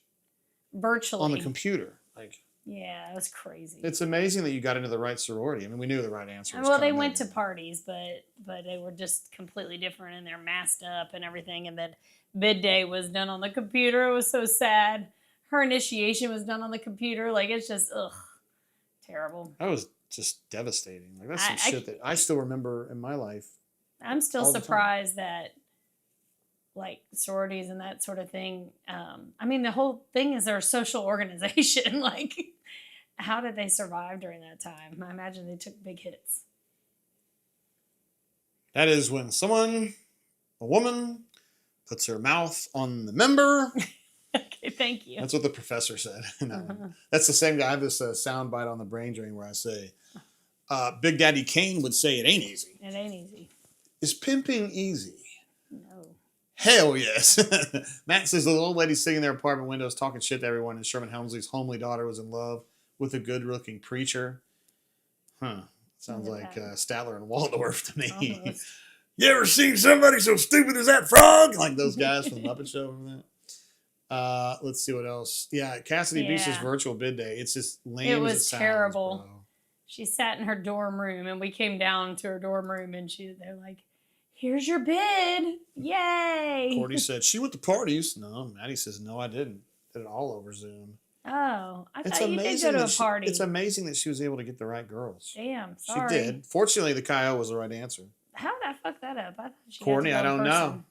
virtually on the computer. Like Yeah, it was crazy. It's amazing that you got into the right sorority. I mean, we knew the right answer was well, they coming. went to parties, but they were just completely different, and they're masked up and everything. And then bid day was done on the computer. It was so sad. Her initiation was done on the computer. Like, it's just terrible. That was just devastating. Like, that's some shit that I still remember in my life. I'm still surprised that, like, sororities and that sort of thing. I mean, the whole thing is they're a social organization. Like, how did they survive during that time? I imagine they took big hits. That is when a woman, puts her mouth on the member. Okay, thank you. That's what the professor said. That's the same guy. I have this sound bite on the brain drain where I say, Big Daddy Kane would say it ain't easy. It ain't easy. Is pimping easy? No. Hell yes. Matt says the little lady sitting in their apartment windows talking shit to everyone, and Sherman Helmsley's homely daughter was in love with a good-looking preacher. Sounds like Statler and Waldorf to me. Almost. You ever seen somebody so stupid as that frog? Like those guys from the Muppet Show. Remember that? Let's see what else. Yeah, Cassidy Beach's virtual bid day. It's just lame. It was as it sounds, terrible. bro. She sat in her dorm room, and we came down to her dorm room, and they're like, "Here's your bid, yay!" Courtney said she went to parties. No, Maddie says no, I didn't. Did it all over Zoom. Oh, I thought you did go to a party. It's amazing that she was able to get the right girls. Damn, sorry. She did. Fortunately, the Kyle was the right answer. How did I fuck that up? I thought she Courtney, I don't know.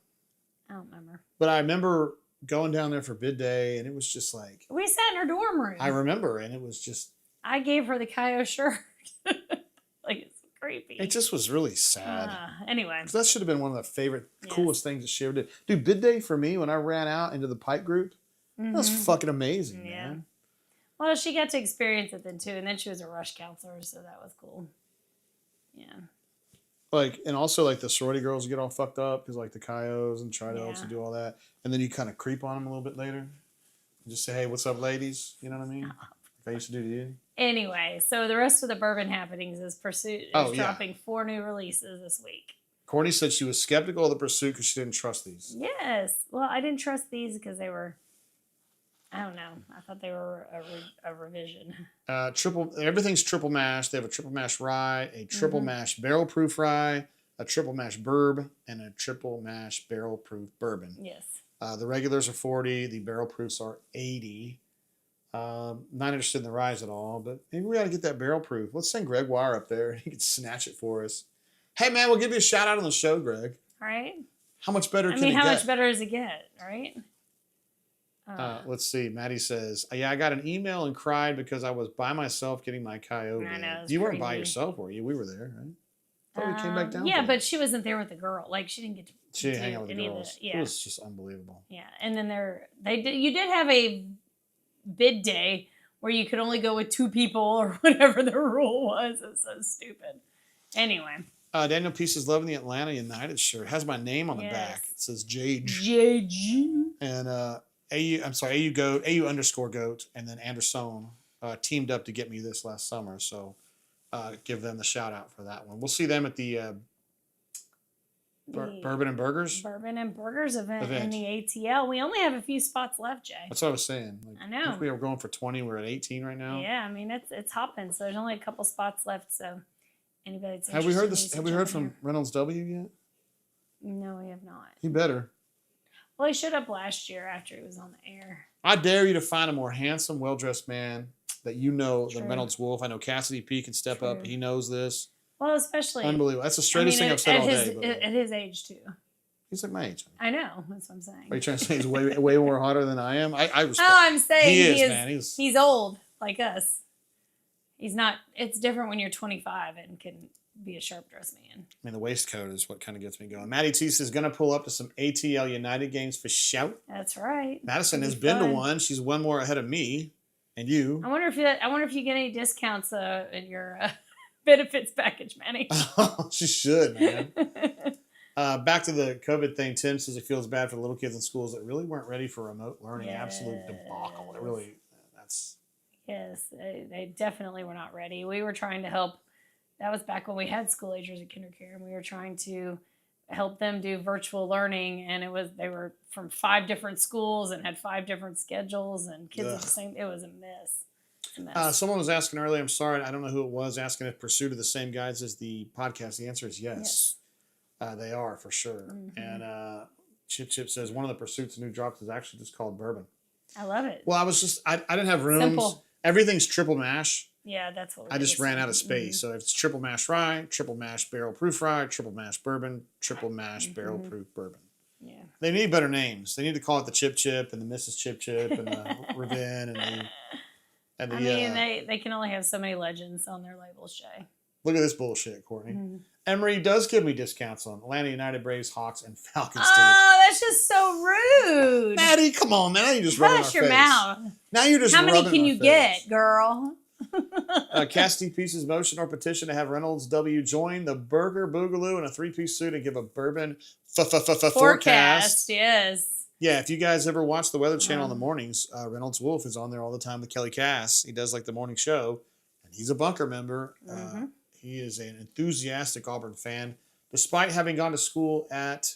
I don't remember. But I remember going down there for bid day, and it was just like... We sat in her dorm room. I remember, and it was just... I gave her the Kyle shirt. Like, it's creepy. It just was really sad. Anyway. That should have been one of the coolest things that she ever did. Dude, bid day for me, when I ran out into the pipe group, that was fucking amazing, man. Well, she got to experience it then, too. And then she was a rush counselor, so that was cool. Yeah. Like, and also, like, the sorority girls get all fucked up because, like, the Kyos and try to also do all that. And then you kind of creep on them a little bit later. Just say, hey, what's up, ladies? You know what I mean? Like I used to do to you. Anyway, so the rest of the Bourbon Happenings is Pursuit is dropping 4 new releases this week. Courtney said she was skeptical of the Pursuit because she didn't trust these. Yes. Well, I didn't trust these because they were, I don't know. I thought they were a revision. Everything's triple mash. They have a triple mash rye, a triple mash barrel proof rye, a triple mash burb, and a triple mash barrel proof bourbon. Yes. The regulars are 40. The barrel proofs are 80. Not interested in the ryes at all, but maybe we got to get that barrel proof. Let's send Greg Wire up there. He can snatch it for us. Hey, man, we'll give you a shout out on the show, Greg. All right. How much better can it get? How much better does it get, right? Let's see. Maddie says, yeah, I got an email and cried because I was by myself getting my coyote. I know. You weren't by yourself, were you? We were there, right? I thought we came back down. Yeah, but she wasn't there with the girl. Like, she didn't get to She didn't hang out with the girls. It was just unbelievable. Yeah, and then you did have a bid day where you could only go with 2 people or whatever the rule was. It's so stupid. Anyway. Daniel Peace is loving the Atlanta United shirt. It has my name on the back. It says JG. JG. And AU Goat, AU _Goat, and then Anderson teamed up to get me this last summer. So give them the shout out for that one. We'll see them at the Bourbon and Burgers? Bourbon and Burgers event in the ATL. We only have a few spots left, Jay. That's what I was saying. Like, I know. If we were going for 20, we're at 18 right now. Yeah, I mean, it's hopping, so there's only a couple spots left, so anybody that's Have we heard this? Have we heard from Reynolds W yet? No, we have not. He better. Well, he showed up last year after he was on the air. I dare you to find a more handsome, well-dressed man that you know than Reynolds Wolf. I know Cassidy P can step up. He knows this. Well, especially... Unbelievable. That's the straightest thing I've said all day. At his age, too. He's like my age. I know. That's what I'm saying. Are you trying to say he's way more hotter than I am? I respect. Oh, I'm saying he is, man. He's old, like us. He's not... It's different when you're 25 and can be a sharp-dressed man. I mean, the waistcoat is what kind of gets me going. Matty T is going to pull up to some ATL United games for shout. That's right. Madison has been to one. She's one more ahead of me and you. I wonder if you get any discounts in your benefits package, Manny. Oh, she should, man. Back to the COVID thing. Tim says he feels bad for the little kids in schools that really weren't ready for remote learning. Yes. Absolute debacle. It really, that's... Yes, they definitely were not ready. We were trying to help. That was back when we had school agers at kindergarten, and we were trying to help them do virtual learning, and they were from 5 different schools and had 5 different schedules, and kids at the same. It was a mess. It's a mess. Someone was asking earlier, I'm sorry, I don't know who it was, asking if Pursuit are the same guys as the podcast. The answer is yes. They are, for sure. Mm-hmm. And Chip says one of the Pursuit's new drops is actually just called Bourbon. I love it. Well, I didn't have rooms. Simple. Everything's triple mash. Yeah, that's what I just ran out of space. Mm-hmm. So if it's triple mash rye, triple mash barrel proof rye, triple mash bourbon, triple mash barrel proof bourbon. Yeah. They need better names. They need to call it the Chip and the Mrs. Chip and the Ravin and the. I mean, they can only have so many legends on their labels, Jay. Look at this bullshit, Courtney. Mm-hmm. Emory does give me discounts on Atlanta United, Braves, Hawks, and Falcons. Oh, that's just so rude. Maddie, come on, man. Now you're just rubbing our Hush your face. mouth. Now you're just How many rubbing can our you face. get, girl? Cast Pieces motion or petition to have Reynolds W join the Burger Boogaloo in a 3-piece suit and give a bourbon forecast. Yes. Yeah, if you guys ever watch the Weather Channel in the mornings, Reynolds Wolf is on there all the time with Kelly Cass. He does like the morning show, and he's a bunker member. Mm-hmm. He is an enthusiastic Auburn fan, despite having gone to school at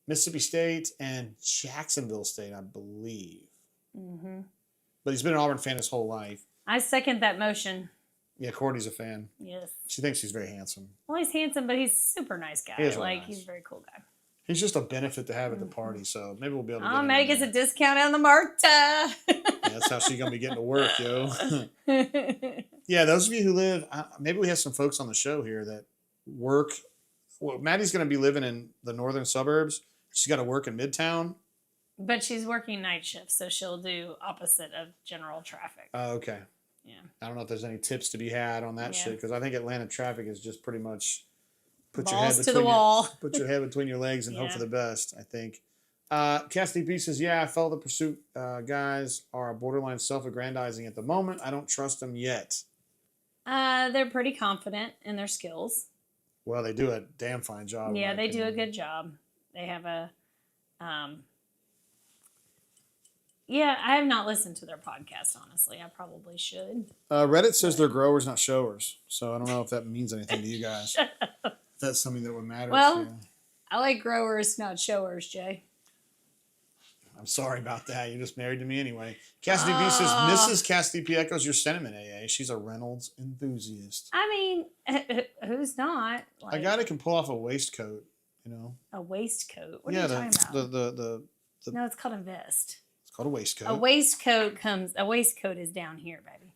Mississippi State and Jacksonville State, I believe. Mm-hmm. But he's been an Auburn fan his whole life. I second that motion. Yeah, Courtney's a fan. Yes. She thinks he's very handsome. Well, he's handsome, but he's a super nice guy. He is really nice. He's a very cool guy. He's just a benefit to have at the party, so maybe we'll be able to get Oh, him Maddie in gets a there. discount on the Marta. Yeah, that's how she's going to be getting to work, yo. Yeah, those of you who live, maybe we have some folks on the show here that work. Well, Maddie's going to be living in the northern suburbs. She's got to work in Midtown. But she's working night shifts, so she'll do opposite of general traffic. Oh, okay. Yeah. I don't know if there's any tips to be had on that shit, because I think Atlanta traffic is just pretty much put Balls to the wall. Put your head between your legs and hope for the best, I think. Cassidy B says, I felt the Pursuit guys are borderline self-aggrandizing at the moment. I don't trust them yet. They're pretty confident in their skills. Well, they do a damn fine job. Yeah, they do a good job. They have a... Yeah, I have not listened to their podcast, honestly. I probably should. Reddit says they're growers, not showers. So I don't know if that means anything to you guys. If that's something that would matter. Well, I like growers, not showers, Jay. I'm sorry about that. You're just married to me anyway. Cassidy B says, Mrs. Cassidy P echoes your sentiment, AA. She's a Reynolds enthusiast. I mean, who's not? A guy that can pull off a waistcoat, you know. A waistcoat? What are you talking about? No, it's called a vest. It's called a waistcoat. A waistcoat is down here, baby.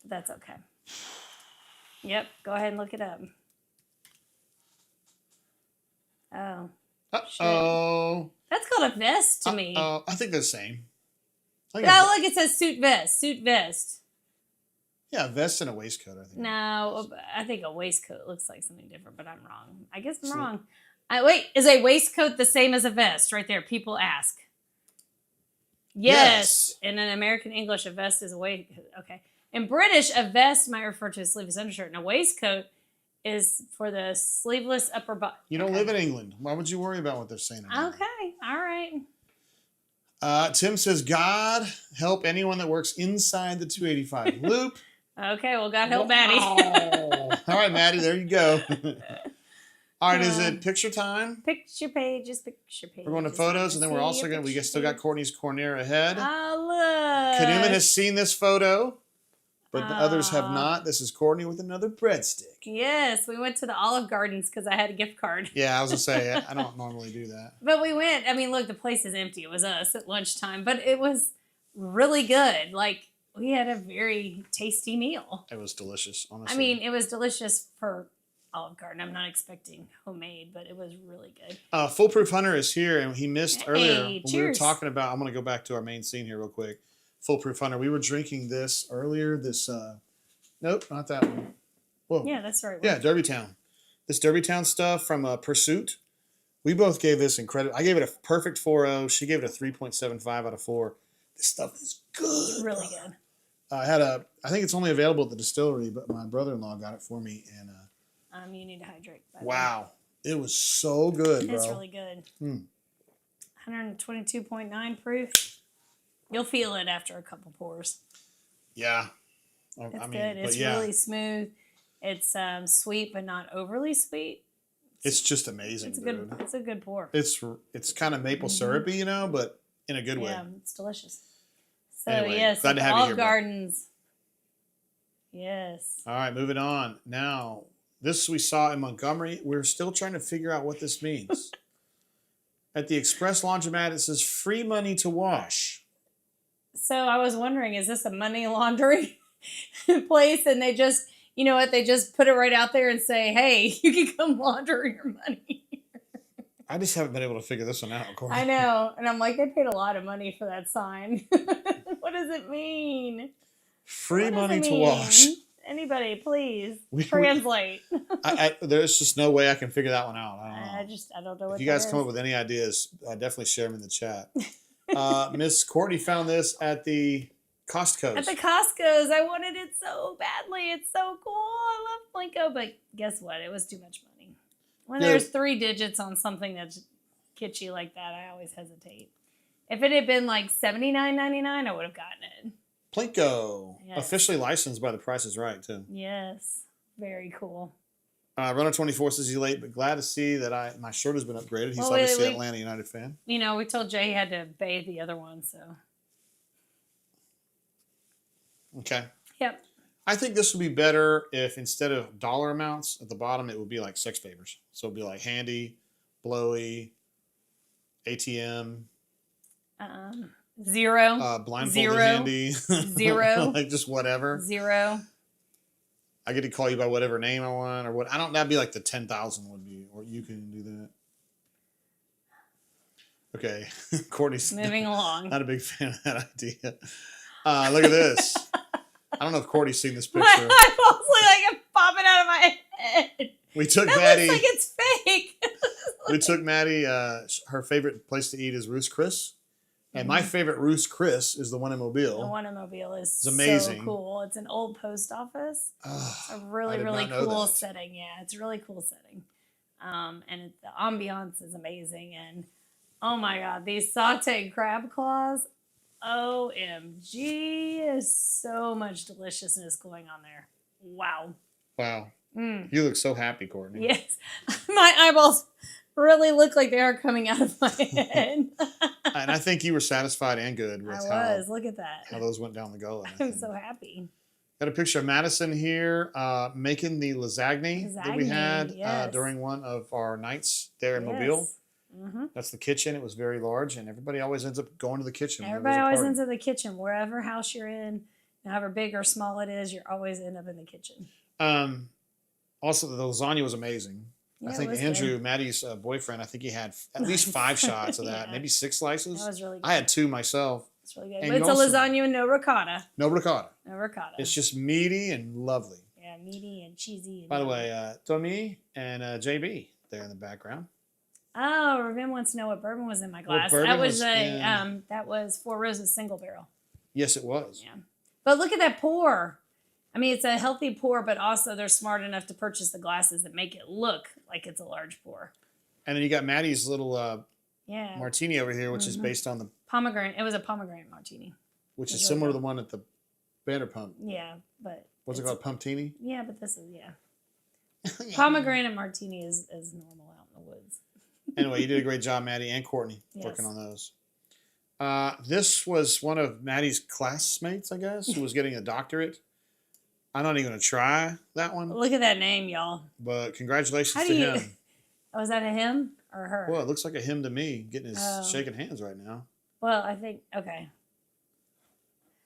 But that's okay. Yep, go ahead and look it up. Oh. Uh-oh. That's called a vest to me. I think they're the same. Look, it says suit vest. Suit vest. Yeah, a vest and a waistcoat, I think. No, I think a waistcoat looks like something different, but I'm wrong. I guess I'm wrong. Wait, is a waistcoat the same as a vest? Right there, people ask. Yes. In an American English, a vest is a waistcoat. Okay. In British, a vest might refer to a sleeveless undershirt, and a waistcoat is for the sleeveless upper body. You don't live in England. Why would you worry about what they're saying? Okay. All right. Tim says, God help anyone that works inside the 285 loop. Okay, well, God help Maddie. All right, Maddie, there you go. All right, is it picture time? Picture pages. We're going to photos, and then we're also going to, we still got Courtney's Cornir ahead. Oh, look. Kanuman has seen this photo, but the others have not. This is Courtney with another breadstick. Yes, we went to the Olive Gardens because I had a gift card. Yeah, I was going to say, I don't normally do that. But we went. I mean, look, the place is empty. It was us at lunchtime, but it was really good. Like, we had a very tasty meal. It was delicious, honestly. I mean, it was delicious for Olive Garden. I'm not expecting homemade, but it was really good. Foolproof Hunter is here, and he missed earlier when we were cheers. talking about, I'm going to go back to our main scene here real quick. Foolproof Hunter. We were drinking this earlier. Nope, not that one. Whoa. Yeah, that's the right one. Yeah, Derby Town. This Derby Town stuff from Pursuit. We both gave this incredible. I gave it a perfect 4.0. She gave it a 3.75 out of 4. This stuff is good. It's really good. I think it's only available at the distillery, but my brother-in-law got it for me, and you need to hydrate. wow, it was so good, bro. It's really good. 122.9 proof. You'll feel it after a couple pours. Yeah. It's good. It's really smooth. It's sweet, but not overly sweet. It's just amazing, dude. It's a good pour. It's kind of maple syrupy, you know, but in a good way. Yeah, it's delicious. So anyway, yes, glad to have you Olive here, bro. Gardens. Yes. All right, moving on. Now, this we saw in Montgomery. We're still trying to figure out what this means. At the Express Laundromat, it says free money to wash. So I was wondering, is this a money laundering place? And they just, you know what? They just put it right out there and say, hey, you can come launder your money. I just haven't been able to figure this one out, Courtney. I know. And I'm like, they paid a lot of money for that sign. What does it mean? Free money to wash. Anybody, please translate. There's just no way I can figure that one out. I don't know what if you guys come up with any ideas, definitely share them in the chat. Miss Courtney found this at the Costco's. At the Costco's. I wanted it so badly. It's so cool. I love Plinko, but guess what? It was too much money. When there's 3 digits on something that's kitschy like that, I always hesitate. If it had been like $79.99, I would have gotten it. Plinko, yes. Officially licensed by The Price is Right, too. Yes, very cool. Runner 24 says he's late, but glad to see that my shirt has been upgraded. He's obviously an Atlanta United fan. You know, we told Jay he had to bathe the other one, so. Okay. Yep. I think this would be better if instead of dollar amounts at the bottom, it would be like sex favors. So it'd be like handy, blowy, ATM. Zero. Blindfolded Zero. handy. Zero. Like just whatever. Zero. I get to call you by whatever name I want or what. That'd be like the 10,000 would be, or you can do that. Okay. Courtney's moving along. Not a big fan of that idea. Look at this. I don't know if Courtney's seen this picture. My eyeballs look like it's popping out of my head. We took that Maddie. Looks like it's fake. We took Maddie. Her favorite place to eat is Ruth's Chris. And my favorite Ruth's Chris is the one in Mobile. The one in Mobile is amazing. So cool. It's an old post office. It's a really really cool setting. Yeah, it's a really cool setting. And the ambiance is amazing. And oh my God, these sauteed crab claws. OMG, is so much deliciousness going on there. Wow. Wow. You look so happy, Courtney. Yes. My eyeballs really look like they are coming out of my head. And I think you were satisfied and good with Look at that. how those went down the gullet. I'm so happy. Got a picture of Madison here making the lasagna that we had during one of our nights there in Mobile. Mm-hmm. That's the kitchen. It was very large, and everybody always ends up going to the kitchen. Everybody always ends up in the kitchen. Wherever house you're in, however big or small it is, you're always end up in the kitchen. Also, the lasagna was amazing. Yeah, I think Andrew, good. Maddie's boyfriend, I think he had at least 5 shots of that, maybe 6 slices. That was really good. I had 2 myself. It's really good. But it's a lasagna with no ricotta. No ricotta. No ricotta. It's just meaty and lovely. Yeah, meaty and cheesy. And by the way, Tommy and JB there in the background. Oh, Ravin wants to know what bourbon was in my glass. That was that was Four Roses single barrel. Yes, it was. Yeah, but look at that pour. I mean, it's a healthy pour, but also they're smart enough to purchase the glasses that make it look like it's a large pour. And then you got Maddie's little martini over here, which is based on the pomegranate. It was a pomegranate martini, which is similar to the one at the Vanderpump. Yeah, but what's it called? Pumptini. Yeah, but this is pomegranate martini is normal out in the woods. Anyway, you did a great job, Maddie and Courtney, working on those. This was one of Maddie's classmates, I guess, who was getting a doctorate. I'm not even going to try that one. Look at that name, y'all. But congratulations to him. Oh, is that a him or her? Well, it looks like a him to me, getting his shaking hands right now. Well, I think, okay.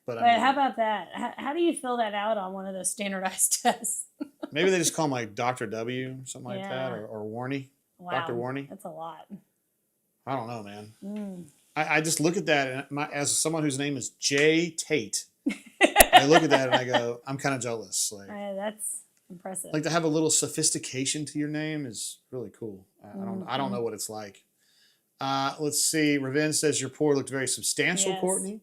But I mean, how about that? How do you fill that out on one of those standardized tests? Maybe they just call him like Dr. W, something like that, or Warney. Wow, Dr. Warney. That's a lot. I don't know, man. I just look at that, and as someone whose name is Jay Tate, I look at that and I go, I'm kind of jealous. Like that's impressive. Like to have a little sophistication to your name is really cool. I don't know what it's like. Let's see. Ravin says your pour looked very substantial, Courtney.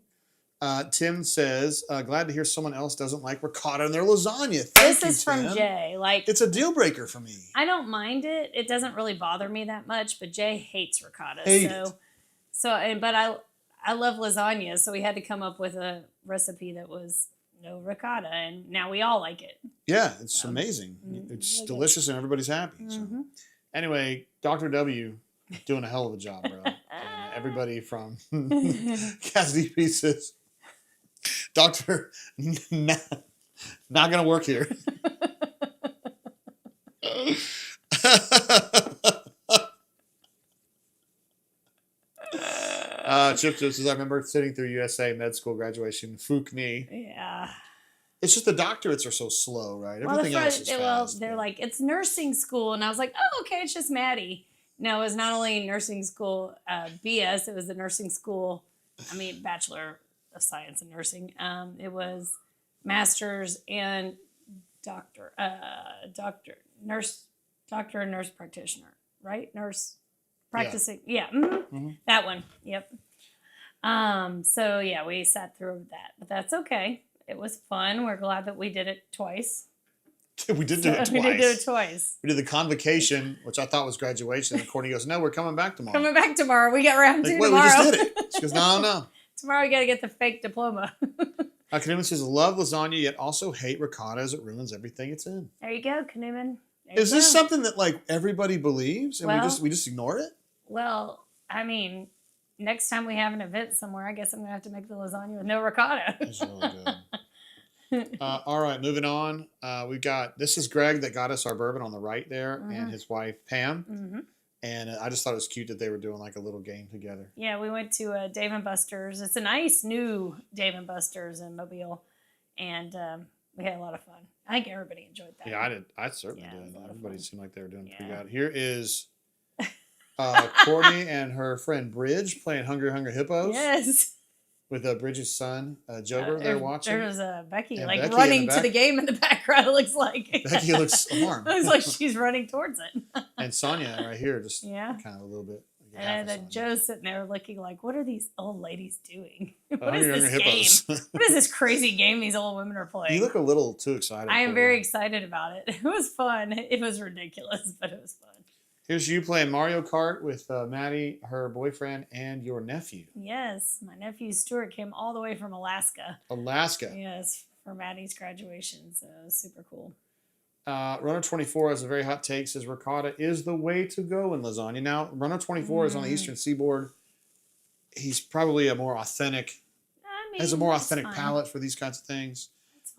Tim says, glad to hear someone else doesn't like ricotta in their lasagna. This is from Jay. Like, it's a deal breaker for me. I don't mind it. It doesn't really bother me that much, but Jay hates ricotta. But I love lasagna, so we had to come up with a recipe that was no ricotta, and now we all like it. Yeah, it's amazing. It's really delicious and everybody's happy. So. Anyway, Dr. W doing a hell of a job, bro. And everybody from Cassidy Pieces. Doctor, not going to work here. Chip says, I remember sitting through USA med school graduation, Courtney. Yeah. It's just the doctorates are so slow, right? Everything else is fast. Well, they're like, it's nursing school. And I was like, oh, okay, it's just Maddie. No, it was not only nursing school BS, it was the nursing school, Bachelor of Science in Nursing. It was master's and doctor and nurse practitioner, right? Nurse practicing. Yeah. That one. Yep. So yeah, we sat through that, but that's okay. It was fun. We're glad that we did it twice. We did do it twice. We did do it twice. We did the convocation, which I thought was graduation. And Courtney goes, no, we're coming back tomorrow. Coming back tomorrow. We got round two tomorrow. We just did it. She goes, no. Tomorrow we got to get the fake diploma. Kanuman says, love lasagna, yet also hate ricotta as it ruins everything it's in. There you go, Kanuman. Is this something that like everybody believes and we just ignore it? Well, next time we have an event somewhere, I guess I'm going to have to make the lasagna with no ricotta. It's really good. All right, moving on. This is Greg that got us our bourbon on the right there, and his wife Pam. And I just thought it was cute that they were doing like a little game together. Yeah, we went to Dave & Buster's. It's a nice new Dave & Buster's in Mobile, and we had a lot of fun. I think everybody enjoyed that. Yeah, I did. I certainly did. Everybody seemed like they were doing pretty good. Here is Courtney and her friend Bridge playing Hungry Hungry Hippos. Yes. With Bridget's son, Jover, they're watching. There's Becky, running to the game in the background, it looks like. Becky looks alarmed. It looks like she's running towards it. And Sonia right here, just kind of a little bit. And then Joe's sitting there looking like, what are these old ladies doing? What is this game? What is this crazy game these old women are playing? You look a little too excited. I am very excited about it. It was fun. It was ridiculous, but it was fun. Here's you playing Mario Kart with Maddie, her boyfriend, and your nephew. Yes, my nephew Stuart came all the way from Alaska. Yes, for Maddie's graduation, so it was super cool. Runner 24 has a very hot take, says ricotta is the way to go in lasagna. Now, Runner 24 is on the Eastern Seaboard. He's probably a more authentic, has a more authentic palate for these kinds of things.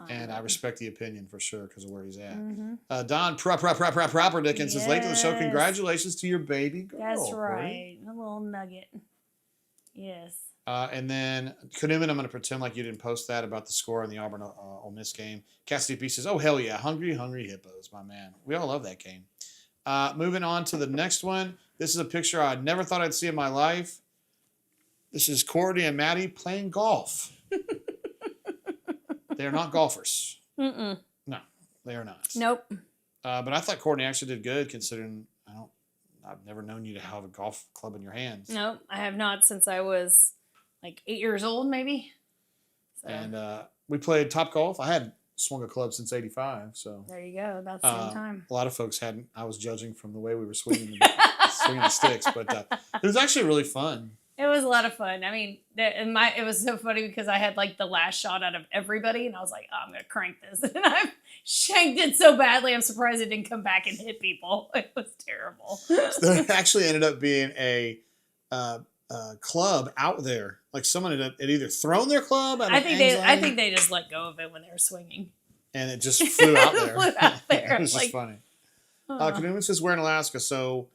And I respect the opinion for sure because of where he's at. Don Proper Dickens is late to the show. Congratulations to your baby girl. That's right. A little nugget. Yes. And then Kanuman, I'm going to pretend like you didn't post that about the score in the Auburn Ole Miss game. Cassidy P says, oh, hell yeah. Hungry, hungry hippos, my man. We all love that game. Moving on to the next one. This is a picture I never thought I'd see in my life. This is Courtney and Maddie playing golf. They are not golfers. No, they are not. Nope. But I thought Courtney actually did good considering I've never known you to have a golf club in your hands. Nope, I have not since I was like 8 years old, maybe. So. And we played Top Golf. I had swung a club since '85, so there you go. About the same time. A lot of folks hadn't. I was judging from the way we were swinging the sticks, but it was actually really fun. It was a lot of fun. I mean, it was so funny because I had like the last shot out of everybody, and I was like, oh, I'm going to crank this. And I shanked it so badly, I'm surprised it didn't come back and hit people. It was terrible. So there actually ended up being a club out there. Like someone had either thrown their club out of I think they just let go of it when they were swinging. And it just flew out there. It was like, just funny. Kanuman says we're in Alaska, so...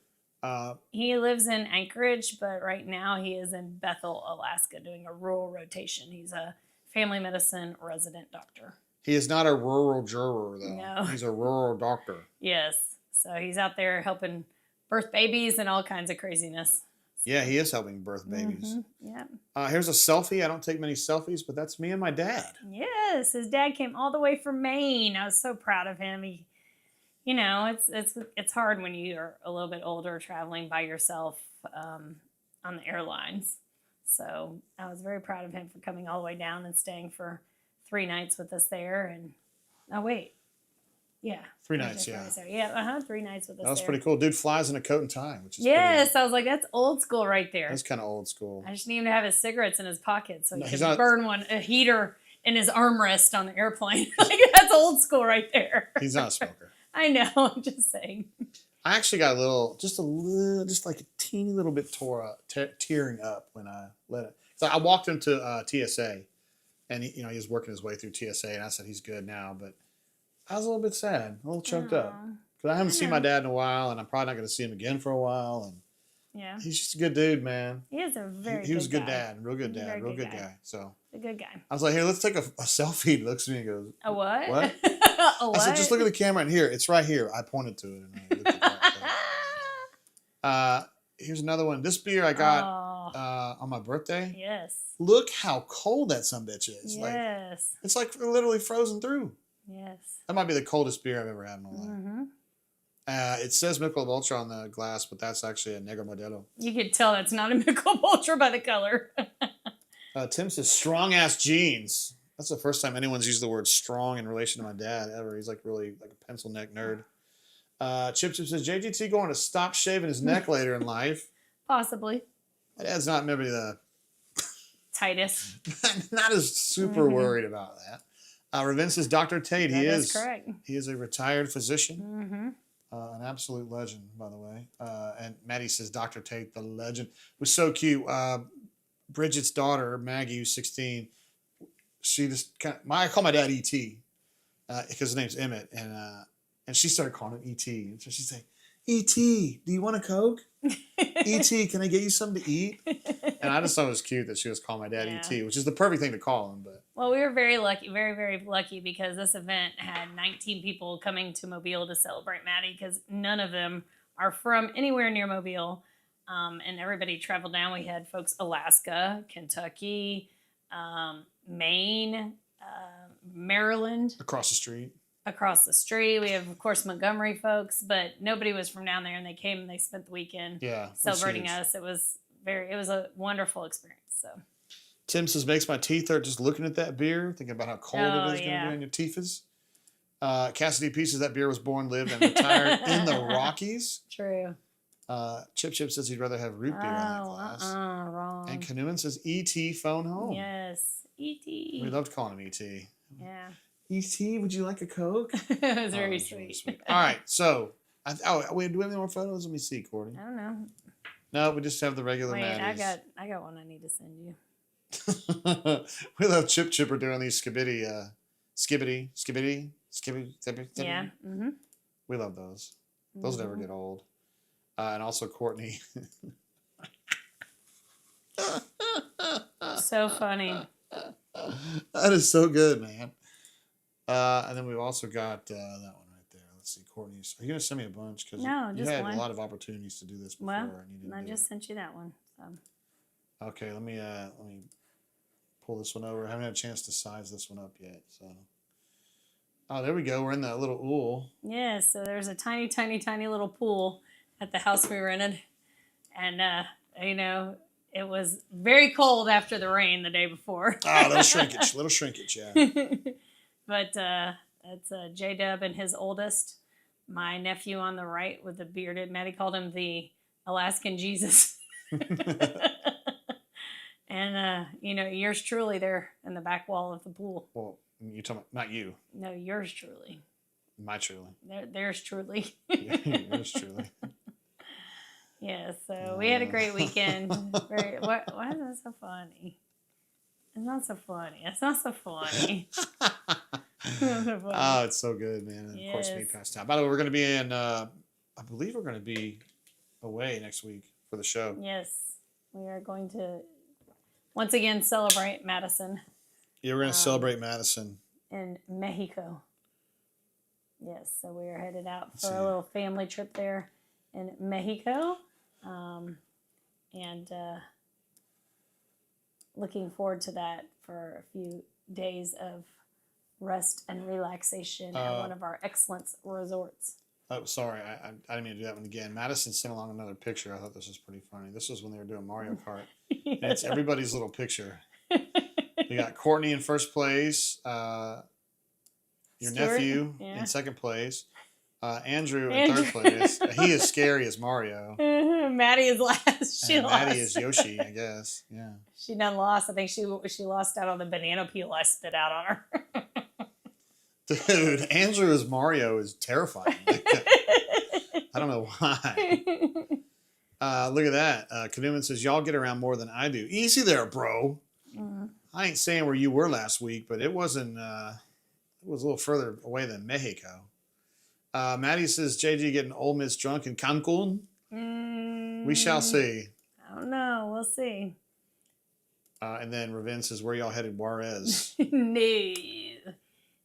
he lives in Anchorage, but right now he is in Bethel, Alaska, doing a rural rotation. He's a family medicine resident doctor. He is not a rural juror, though. No. He's a rural doctor. Yes. So he's out there helping birth babies and all kinds of craziness. Yeah, he is helping birth babies. Yeah. Here's a selfie. I don't take many selfies, but that's me and my dad. Yes. His dad came all the way from Maine. I was so proud of him. It's hard when you're a little bit older traveling by yourself on the airlines. So I was very proud of him for coming all the way down and staying for 3 nights with us there. And 3 nights, yeah. 3 nights with us. That was pretty cool. Dude flies in a coat and tie, which is I was like, that's old school right there. That's kind of old school. I just need him to have his cigarettes in his pocket so he can burn a heater in his armrest on the airplane. Like that's old school right there. He's not a smoker. I know. I'm just saying. I actually got just like a teeny little bit tearing up when I let it. So I walked into TSA And he was working his way through TSA, and I said he's good now, but I was a little bit sad, a little choked up, because I haven't seen my dad in a while, and I'm probably not going to see him again for a while. And yeah, he's just a good dude, man. He is a very he was a good guy. dad, real good dad, real good guy. So a good guy. I was like, here, let's take a selfie. He looks at me and goes, a what? What? A what? I said, just look at the camera in here. It's right here. I pointed to it. And I looked at that. Here's another one. This beer I got on my birthday. Yes. Look how cold that sumbitch is. Yes. It's like literally frozen through. Yes. That might be the coldest beer I've ever had in my life. It says Michelob Ultra on the glass, but that's actually a Negro Modelo. You could tell that's not a Michelob Ultra by the color. Tim says strong-ass jeans. That's the first time anyone's used the word strong in relation to my dad ever. He's like really like a pencil neck nerd. Chip says, JGT going to stop shaving his neck later in life. Possibly. My dad's not maybe the Titus. not as super worried about that. Raven says Dr. Tate. That is correct. He is a retired physician. An absolute legend, by the way. And Matty says Dr. Tate, the legend. It was so cute. Bridget's daughter, Maggie, who's 16, she just I call my dad E.T. Because his name's Emmett. And she started calling him E.T. And so she'd say, E.T., do you want a Coke? E.T., can I get you something to eat? And I just thought it was cute that she was calling my dad E.T., which is the perfect thing to call him. But well, we were very lucky, very, very lucky, because this event had 19 people coming to Mobile to celebrate Matty, because none of them are from anywhere near Mobile. And everybody traveled down. We had folks Alaska, Kentucky, Maine, Maryland. Across the street. We have, of course, Montgomery folks, but nobody was from down there, and they came and they spent the weekend celebrating us. It was a wonderful experience. So Tim says, makes my teeth hurt just looking at that beer, thinking about how cold it is going to be on your teeths. Cassidy P says that beer was born, lived, and retired in the Rockies. True. Chip says he'd rather have root beer in that glass. Wrong. And Canoeman says E.T. phone home. Yes, E.T. We loved calling him E.T. Yeah. E.T., would you like a Coke? It was very sweet. Really sweet. All right, so, wait, do we have any more photos? Let me see, Courtney. I don't know. No, we just have the regular Wait, Maddies. I got one I need to send you. We love Chip Chipper doing these skibbity. Yeah. Mm-hmm. We love those. Those never get old. And also Courtney. So funny. That is so good, man. And then we've also got that one right there. Let's see, Courtney's. Are you going to send me a bunch? Because you had a lot of opportunities to do this before. Well, and I just sent you that one. So. Okay, let me pull this one over. I haven't had a chance to size this one up yet. So, oh, there we go. We're in that little ool. Yeah, so there's a tiny, tiny, tiny little pool at the house we rented. And, it was very cold after the rain the day before. Little shrinkage, yeah. But it's J-Dub and his oldest, my nephew on the right with the bearded, Matty called him the Alaskan Jesus. And, yours truly there in the back wall of the pool. Well, you're talking about, not you. No, yours truly. My truly. Theirs truly. Yours truly. Yeah, so we had a great weekend. Why is that so funny? It's not so funny. It's not so funny. Oh, it's so good, man. And of course, me passed out. By the way, we're going to be in, I believe we're going to be away next week for the show. Yes, we are going to once again celebrate Madison. Yeah, we're going to celebrate Madison. In Mexico. Yes, so we are headed out for a little family trip there in Mexico. And looking forward to that for a few days of rest and relaxation at one of our excellence resorts. Oh, sorry, I didn't mean to do that one again. Madison sent along another picture. I thought this was pretty funny. This was when they were doing Mario Kart. Yes. And it's everybody's little picture. We got Courtney in first place, your Stuart, nephew in second place, Andrew in third place. He is scary as Mario. Maddie is last. She lost. Maddie is Yoshi, I guess. Yeah. She done lost. I think she lost out on the banana peel I spit out on her. Dude, Andrew as Mario is terrifying. I don't know why. Look at that. Kaduman says, y'all get around more than I do. Easy there, bro. I ain't saying where you were last week, but it wasn't. It was a little further away than Mexico. Matty says JG getting Ole Miss drunk in Cancun. We shall see. I don't know. We'll see. And then Raven says, where y'all headed, Juarez? No.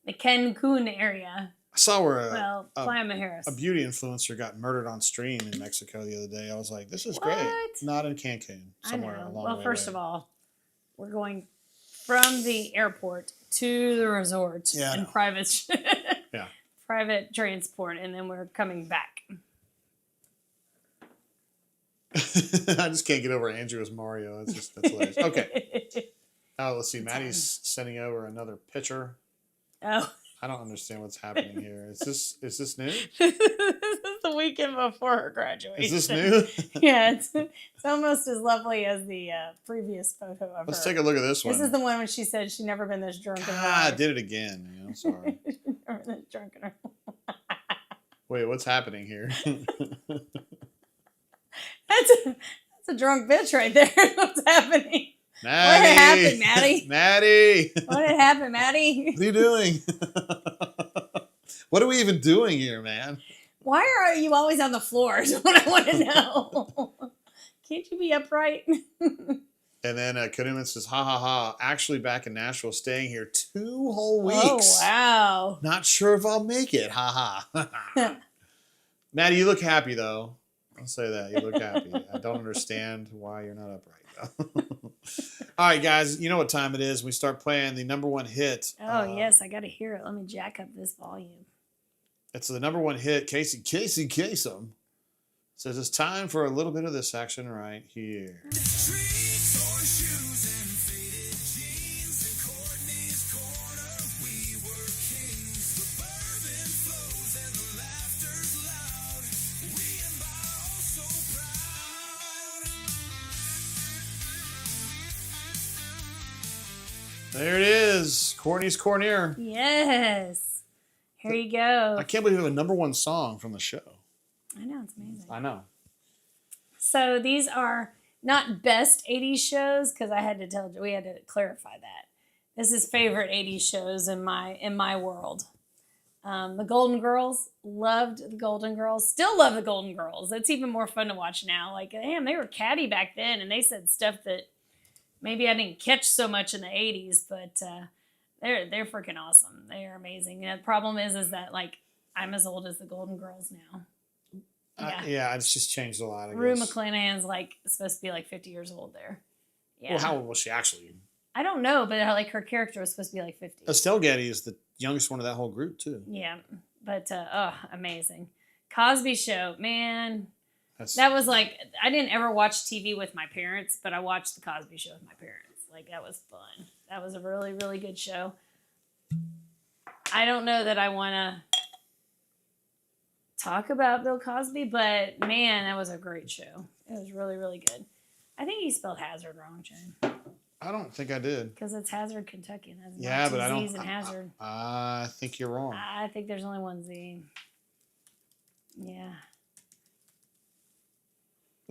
The Cancun area. I saw where Playa Harris. A beauty influencer got murdered on stream in Mexico the other day. I was like, this is great. Not in Cancun. Somewhere along the way. Well, first of all, we're going from the airport to the resort in private private transport, and then we're coming back. I just can't get over Andrew as Mario. That's hilarious. Okay. Let's see. Maddie's sending over another picture. Oh. I don't understand what's happening here. Is this new? This is the weekend before her graduation. Is this new? Yeah, it's almost as lovely as the previous photo of her. Let's take a look at this one. This is the one when she said she'd never been this drunk in her life. I did it again. I'm sorry. Never been this drunk in her life. Wait, what's happening here? That's a drunk bitch right there. What's happening? Matty. What happened, Matty? Matty. What had happened, Matty? What are you doing? What are we even doing here, man? Why are you always on the floor is what I want to know. Can't you be upright? And then Kanuman says, ha ha ha, actually back in Nashville, staying here 2 whole weeks. Oh, wow. Not sure if I'll make it. Ha ha. Maddie, you look happy, though. I'll say that. You look happy. I don't understand why you're not upright, though. All right, guys, you know what time it is. We start playing the number 1 hit. Oh, yes, I got to hear it. Let me jack up this volume. It's the number 1 hit. Casey Kasem says it's time for a little bit of this action right here. There it is. Courtney's Cornir. Yes. Here you go. I can't believe we have a number 1 song from the show. I know, it's amazing. I know. So these are not best 80s shows, because we had to clarify that. This is favorite 80s shows in my world. The Golden Girls, loved the Golden Girls. Still love the Golden Girls. It's even more fun to watch now. Like, damn, they were catty back then, and they said stuff that maybe I didn't catch so much in the 80s, but they're freaking awesome. They are amazing. And the problem is that, like, I'm as old as the Golden Girls now. Yeah, it's just changed a lot, I Rue guess. McClanahan's, like, supposed to be, like, 50 years old there. Yeah. Well, how old was she actually? I don't know, but, like, her character was supposed to be, like, 50. Estelle Getty is the youngest one of that whole group, too. Yeah, but, amazing. Cosby Show, man. That was like, I didn't ever watch TV with my parents, but I watched the Cosby Show with my parents. Like, that was fun. That was a really, really good show. I don't know that I want to talk about Bill Cosby, but man, that was a great show. It was really, really good. I think he spelled Hazard wrong, Jen. I don't think I did. Because it's Hazard, Kentucky. And yeah, but I don't. Z's and Hazard. I think you're wrong. I think there's only one Z. Yeah.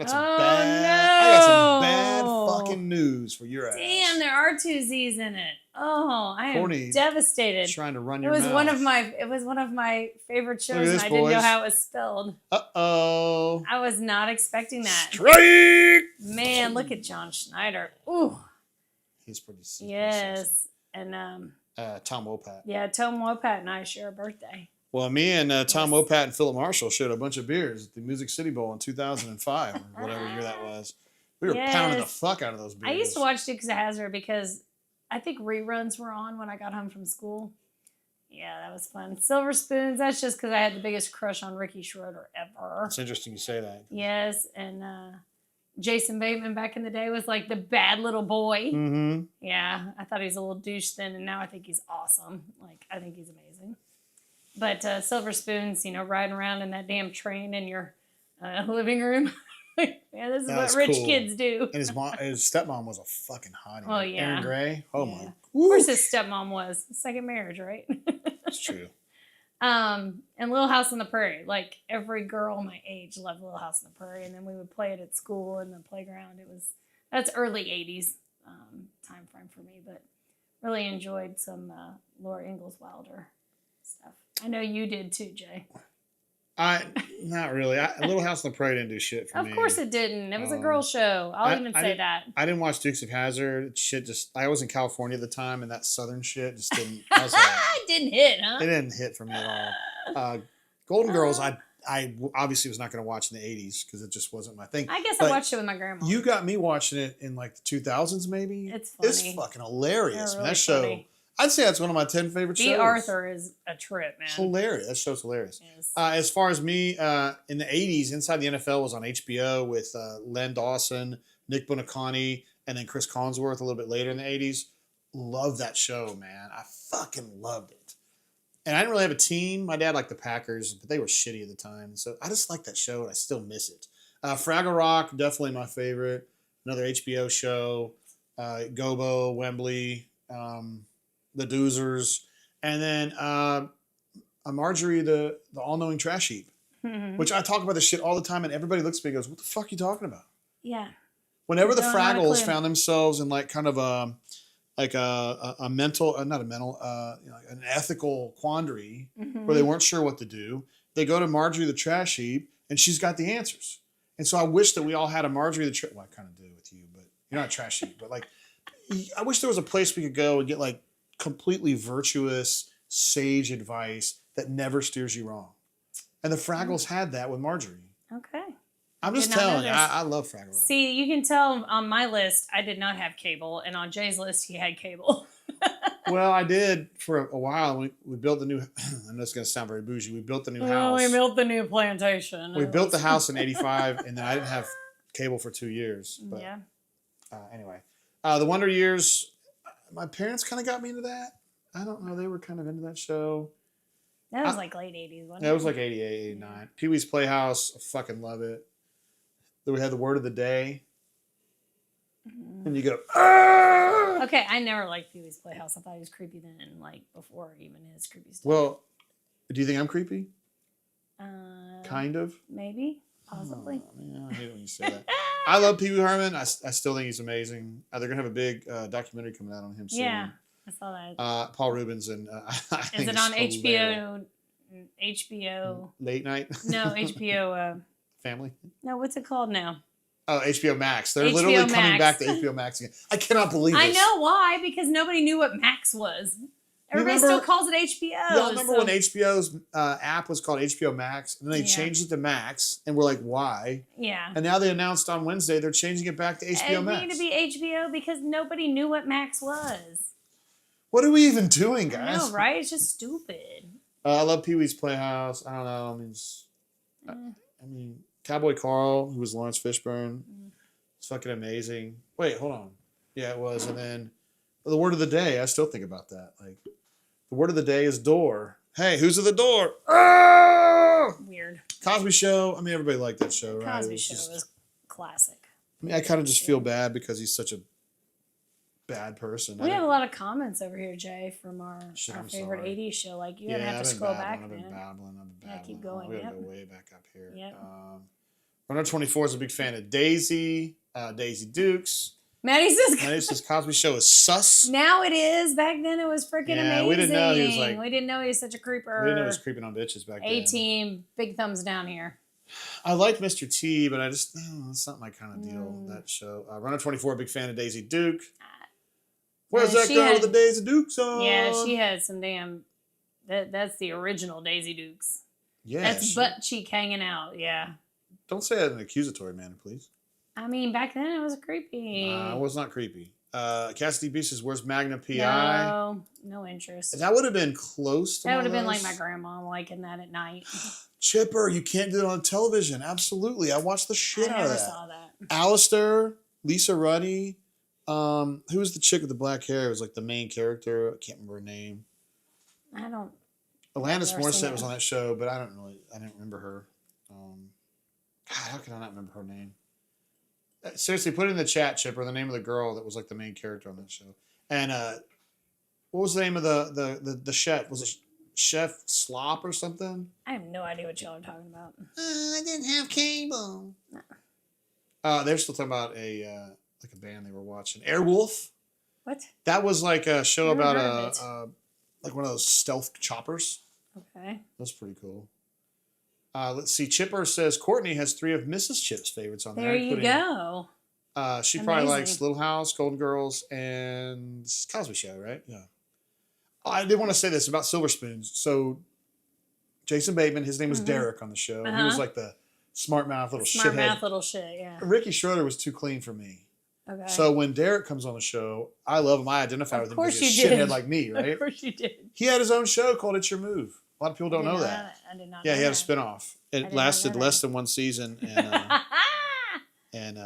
I got some bad fucking news for your ass. Damn, there are 2 Z's in it. Oh, I am Courtney devastated. Trying to run your mouth. It It was one of my favorite shows, this, and I didn't boys. know how it was spelled. Uh-oh. I was not expecting that. Strike! Man, look at John Schneider. Ooh. He's pretty sexy. Yes. And Tom Wopat. yeah, Tom Wopat and I share a birthday. Well, me and Tom Wopat and Philip Marshall shared a bunch of beers at the Music City Bowl in 2005, or whatever year that was. We were pounding the fuck out of those beers. I used to watch Dukes of Hazzard because I think reruns were on when I got home from school. Yeah, that was fun. Silver Spoons, that's just because I had the biggest crush on Ricky Schroeder ever. It's interesting you say that. Yes, and Jason Bateman back in the day was like the bad little boy. Mm-hmm. Yeah, I thought he was a little douche then, and now I think he's awesome. Like, I think he's amazing. But Silver Spoons, riding around in that damn train in your living room. Yeah, this is what rich kids do. And his stepmom was a fucking hottie. Oh, yeah. Erin Gray. Oh, yeah. my. Of course his stepmom was. Second marriage, right? That's true. And Little House on the Prairie. Like, every girl my age loved Little House on the Prairie. And then we would play it at school in the playground. That's early 80s. time frame for me, but really enjoyed some Laura Ingalls Wilder stuff. I know you did too, Jay. Not really. Little House on the Prairie didn't do shit for me. Of course it didn't. It was a girl show. I'll even say that. I didn't watch Dukes of Hazzard. Shit, I was in California at the time, and that Southern shit just didn't. I was like, it didn't hit, huh? It didn't hit for me at all. Golden Girls, I obviously was not going to watch in the 80s because it just wasn't my thing. I guess I watched it with my grandma. You got me watching it in like the 2000s, maybe. It's funny. It's fucking hilarious. Really that show. Funny. I'd say that's one of my 10 favorite shows. Arthur is a trip, man. Hilarious. That show's hilarious. Yes. As far as me, in the 80s, Inside the NFL was on HBO with Len Dawson, Nick Buoniconti, and then Chris Collinsworth a little bit later in the 80s. Love that show, man. I fucking loved it. And I didn't really have a team. My dad liked the Packers, but they were shitty at the time. So I just like that show, and I still miss it. Fraggle Rock, definitely my favorite. Another HBO show. Gobo, Wembley, The Doozers, and then Marjorie, the all-knowing trash heap, which I talk about this shit all the time, and everybody looks at me and goes, "What the fuck are you talking about?" Yeah. Whenever the Fraggles found themselves in like kind of a mental, not a mental, an ethical quandary where they weren't sure what to do, they go to Marjorie the trash heap, and she's got the answers. And so I wish that we all had a Marjorie the trash. Well, I kind of do with you, but you're not a trash heap. But like, I wish there was a place we could go and get like completely virtuous, sage advice that never steers you wrong. And the Fraggles had that with Marjorie. Okay. I'm just telling you, I love Fraggle Rock. See, you can tell on my list, I did not have cable, and on Jay's list, he had cable. Well, I did for a while. We built the new, I know it's going to sound very bougie. We built the new house. We built the new plantation. We built the house in 85, and then I didn't have cable for 2 years. But, yeah. Anyway, the Wonder Years, my parents kind of got me into that. I don't know. They were kind of into that show. That was like late 80s, wasn't it? Yeah, it was like 88, 89. Pee-wee's Playhouse, I fucking love it. Then we had the Word of the Day. And you go, ah! Okay, I never liked Pee-wee's Playhouse. I thought he was creepy then, like before even his creepy stuff. Well, do you think I'm creepy? Kind of? Maybe. Possibly. Oh, man, I hate it when you say that. I love Pee Wee Herman. I still think he's amazing. They're going to have a big documentary coming out on him soon. Yeah, I saw that. Paul Rubens. And Is it on HBO? HBO? Late Night? No, HBO. Family? No, what's it called now? Oh, HBO Max. They're HBO literally coming Max. back to HBO Max again. I cannot believe this. I know why, because nobody knew what Max was. Everybody still calls it HBO. Y'all remember when HBO's app was called HBO Max, and then they changed it to Max, and we're like, why? Yeah. And now they announced on Wednesday they're changing it back to HBO Max. It needed to be HBO because nobody knew what Max was. What are we even doing, guys? I know, right? It's just stupid. I love Pee-wee's Playhouse. I don't know. I mean, Cowboy Carl, who was Lawrence Fishburne, it's fucking amazing. Wait, hold on. Yeah, it was. And then the Word of the Day, I still think about that. Like, the Word of the Day is door. Hey, who's at the door? Ah! Weird. Cosby Show. I mean, everybody liked that show, right? Cosby Show was classic. I mean, I kind of just feel bad because he's such a bad person. We have a lot of comments over here, Jay, from our favorite sorry. 80s show. Like, you're going to have to scroll back, man. I've been babbling. Yeah, keep going. We got to go way back up here. Yep. Runner 24 is a big fan of Daisy, Daisy Dukes. Matty says Cosby Show is sus. Now it is. Back then it was freaking amazing. We didn't know he was we didn't know he was such a creeper. We didn't know he was creeping on bitches back then. A-team, big thumbs down here. I like Mr. T, but it's not my kind of deal, that show. Runner 24, big fan of Daisy Duke. Where's that girl with the Daisy Dukes on? Yeah, she had some damn... That's the original Daisy Dukes. Yeah. That's butt cheek hanging out, yeah. Don't say that in an accusatory manner, please. I mean, back then it was creepy. It was not creepy. Cassidy B says, where's Magna P.I.? No interest. That would have been close to That would have been like my grandma liking that at night. Chipper, you can't do it on television. Absolutely. I watched the shit out of that. I never saw that. Alistair, Lisa Ruddy. Who was the chick with the black hair? It was like the main character. I can't remember her name. I don't. Alanis Morissette was on that show, but I didn't remember her. God, how can I not remember her name? Seriously, put it in the chat, Chipper, the name of the girl that was like the main character on that show. And what was the name of the chef? Was it Chef Slop or something? I have no idea what y'all are talking about. I didn't have cable. No. They're still talking about a like a band they were watching. Airwolf. What? That was like a show Never about heard of like one of those stealth choppers. Okay. That's pretty cool. Let's see. Chipper says Courtney has 3 of Mrs. Chip's favorites on there. There you go. She probably likes Little House, Golden Girls, and Cosby Show, right? Yeah. I did want to say this about Silver Spoons. So Jason Bateman, his name was Derek on the show. He was like the smart mouth little shithead. Smart mouth little shit, yeah. Ricky Schroeder was too clean for me. Okay. So when Derek comes on the show, I love him. I identify with him because he's a shithead like me, right? Of course you did. He had his own show called It's Your Move. A lot of people don't know that. I did not Yeah, know he had a that. spinoff. It lasted less than 1 season, and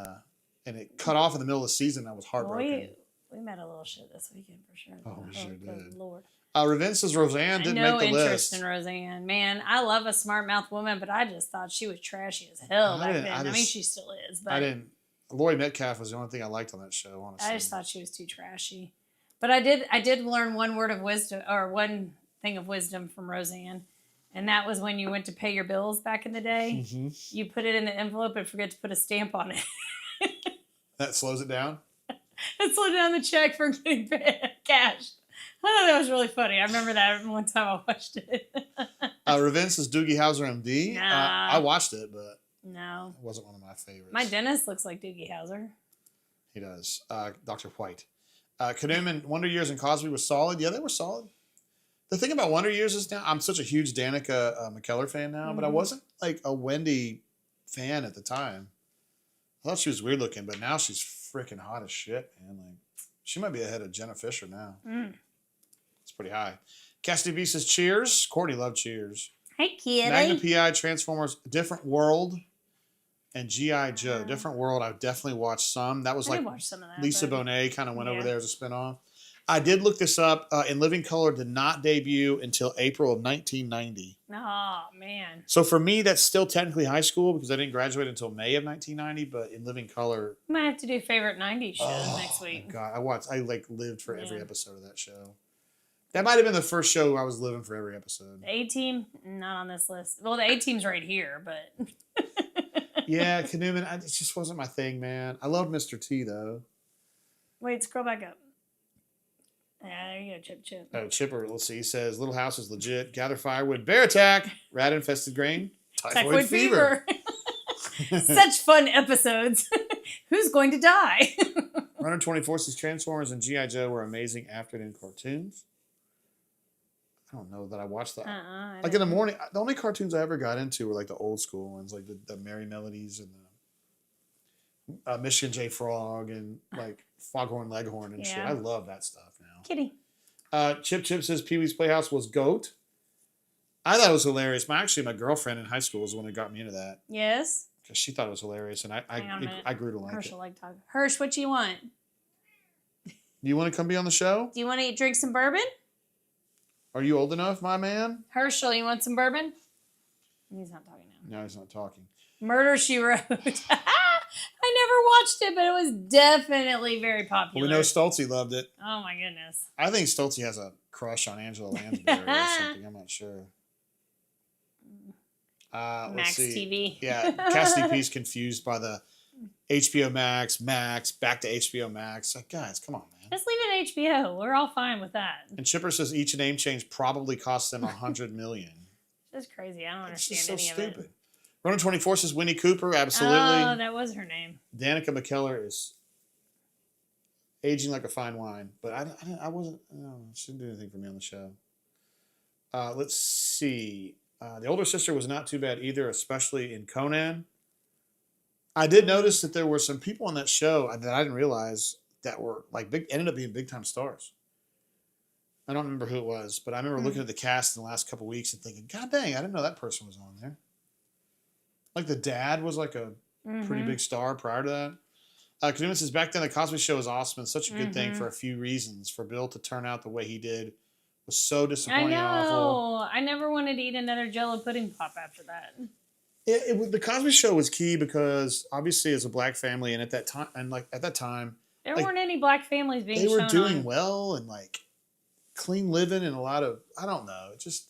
it cut off in the middle of the season. I was heartbroken. We met a little shit this weekend for sure. Oh, we sure did. Good Lord. Raven says Roseanne didn't make the list. No interest in Roseanne. Man, I love a smart mouth woman, but I just thought she was trashy as hell back then. I mean, she still is, but I didn't. Lori Metcalf was the only thing I liked on that show, honestly. I just thought she was too trashy. But I did learn one word of wisdom, or one thing of wisdom from Roseanne. And that was when you went to pay your bills back in the day. Mm-hmm. You put it in the envelope and forget to put a stamp on it. That slows it down? It slowed down the check for getting cash. I thought that was really funny. I remember that one time I watched it. Raven says Doogie Howser MD. Nah. I watched it, but no, it wasn't one of my favorites. My dentist looks like Doogie Howser. He does. Dr. White. Kanuman, Wonder Years and Cosby was solid. Yeah, they were solid. The thing about Wonder Years is now I'm such a huge Danica McKellar fan now, but I wasn't like a Wendy fan at the time. I thought she was weird looking, but now she's freaking hot as shit, man. Like she might be ahead of Jenna Fisher now. It's pretty high. Cassidy B says Cheers. Courtney loved Cheers. Hey, kid. Magna P.I., Transformers, Different World, and G.I. Joe. Different World, I've definitely watched some. That was like some of that, Lisa Bonet kind of went over there as a spinoff. I did look this up. In Living Color did not debut until April of 1990. Oh, man. So for me, that's still technically high school because I didn't graduate until May of 1990. But In Living Color, we might have to do favorite 90s shows next week. My God, I lived for every episode of that show. That might have been the first show I was living for every episode. The A-Team, not on this list. Well, the A-Team's right here, but... Yeah, Kanuman, it just wasn't my thing, man. I loved Mr. T, though. Wait, scroll back up. There you go, Chip. Oh, Chipper, let's see. He says, Little House is legit. Gather firewood. Bear attack. Rat-infested grain. Typhoid fever. Such fun episodes. Who's going to die? Runner 24 says Transformers and G.I. Joe were amazing afternoon cartoons. I don't know that I watched that. Like in the morning, the only cartoons I ever got into were like the old school ones, like the Merry Melodies and the Michigan J. Frog and like Foghorn Leghorn and shit. I love that stuff now. Kitty. Chip says Pee-wee's Playhouse was GOAT. I thought it was hilarious. My girlfriend in high school was the one that got me into that. Yes. Because she thought it was hilarious, and I grew to like Herschel it. like talk. Hirsch, what do you want? Do you want to come be on the show? Do you want to drink some bourbon? Are you old enough, my man? Herschel, you want some bourbon? He's not talking now. No, he's not talking. Murder, She Wrote. I never watched it, but it was definitely very popular. Well, we know Stoltze loved it. Oh, my goodness. I think Stoltze has a crush on Angela Lansbury or something. I'm not sure. Max TV. Yeah, Cassidy P's confused by the HBO Max, back to HBO Max. Like, guys, come on, man. Just leave it at HBO. We're all fine with that. And Chipper says each name change probably cost them $100 million. That's crazy. I don't understand It's just so any of stupid. it. Runner 24 says Winnie Cooper. Absolutely. Oh, that was her name. Danica McKellar is aging like a fine wine, but I wasn't. She didn't do anything for me on the show. Let's see. The older sister was not too bad either, especially in Conan. I did notice that there were some people on that show that I didn't realize that were like ended up being big time stars. I don't remember who it was, but I remember looking at the cast in the last couple of weeks and thinking, God dang, I didn't know that person was on there. Like the dad was like a pretty big star prior to that. Kanuman says back then the Cosby Show was awesome and such a good thing for a few reasons. For Bill to turn out the way he did was so disappointing. I know. Awful. I never wanted to eat another Jell-O pudding pop after that. The Cosby Show was key because obviously as a black family and at that time there weren't any black families being shown. They were doing well and like clean living and a lot of I don't know, just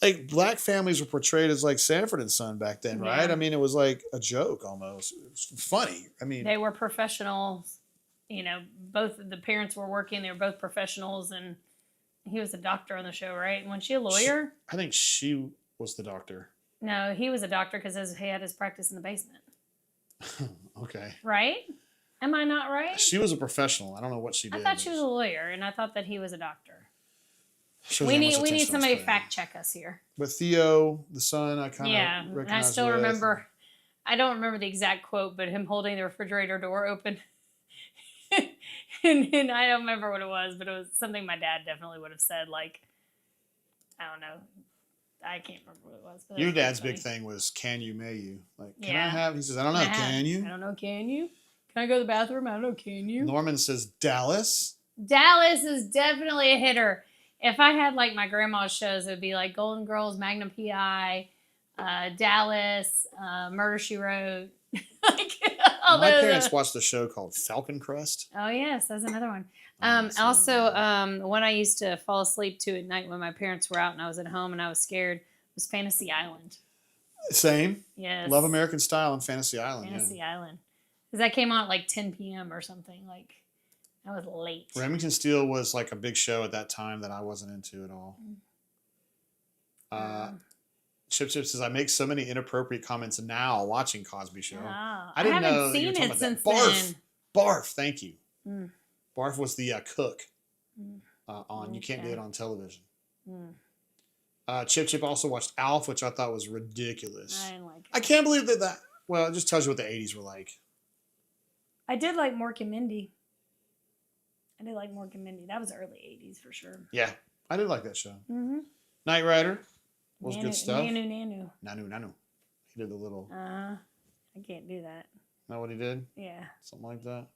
like black families were portrayed as like Sanford and Son back then, right? I mean, it was like a joke almost. It was funny. I mean, they were professionals both the parents were working. They were both professionals, and he was a doctor on the show, right? And wasn't she a lawyer? I think she was the doctor. No, he was a doctor because he had his practice in the basement. Okay. Right? Am I not right? She was a professional. I don't know what she did. I thought she was a lawyer, and I thought that he was a doctor. Shows We how much need attention somebody I was to fact check us here. But Theo, the son, I kind of And recognize. I still remember. I don't remember the exact quote, but him holding the refrigerator door open. and I don't remember what it was, but it was something my dad definitely would have said. Like, I don't know. I can't remember what it was. But your dad's big thing was, can you, may you? Like, can I have? He says, I don't know, can you? I don't know, can you? Can I go to the bathroom? I don't know, can you? Norman says Dallas. Dallas is definitely a hitter. If I had like my grandma's shows, it would be like Golden Girls, Magnum P.I., Dallas, Murder, She Wrote. My parents watched a show called Falcon Crest. Oh, yes, that's another one. The one I used to fall asleep to at night when my parents were out and I was at home and I was scared was Fantasy Island. Same. Yes. Love American Style and Fantasy Island. Fantasy Island. Because that came on at like 10 p.m. or something. Like, that was late. Remington Steele was like a big show at that time that I wasn't into at all. Chip says, I make so many inappropriate comments now watching Cosby Show. Oh, I didn't know haven't seen it since Barf. then. Barf, thank you. Mm. Barf was the cook on Okay. You Can't Do It on Television. Chip also watched Alf, which I thought was ridiculous. I didn't like it. I can't believe that. Well, it just tells you what the 80s were like. I did like Mork and Mindy. That was early 80s for sure. Yeah, I did like that show. Mm-hmm. Knight Rider was good stuff. Nanu. Nanu. He did the little... I can't do that. Know what he did? Yeah. Something like that.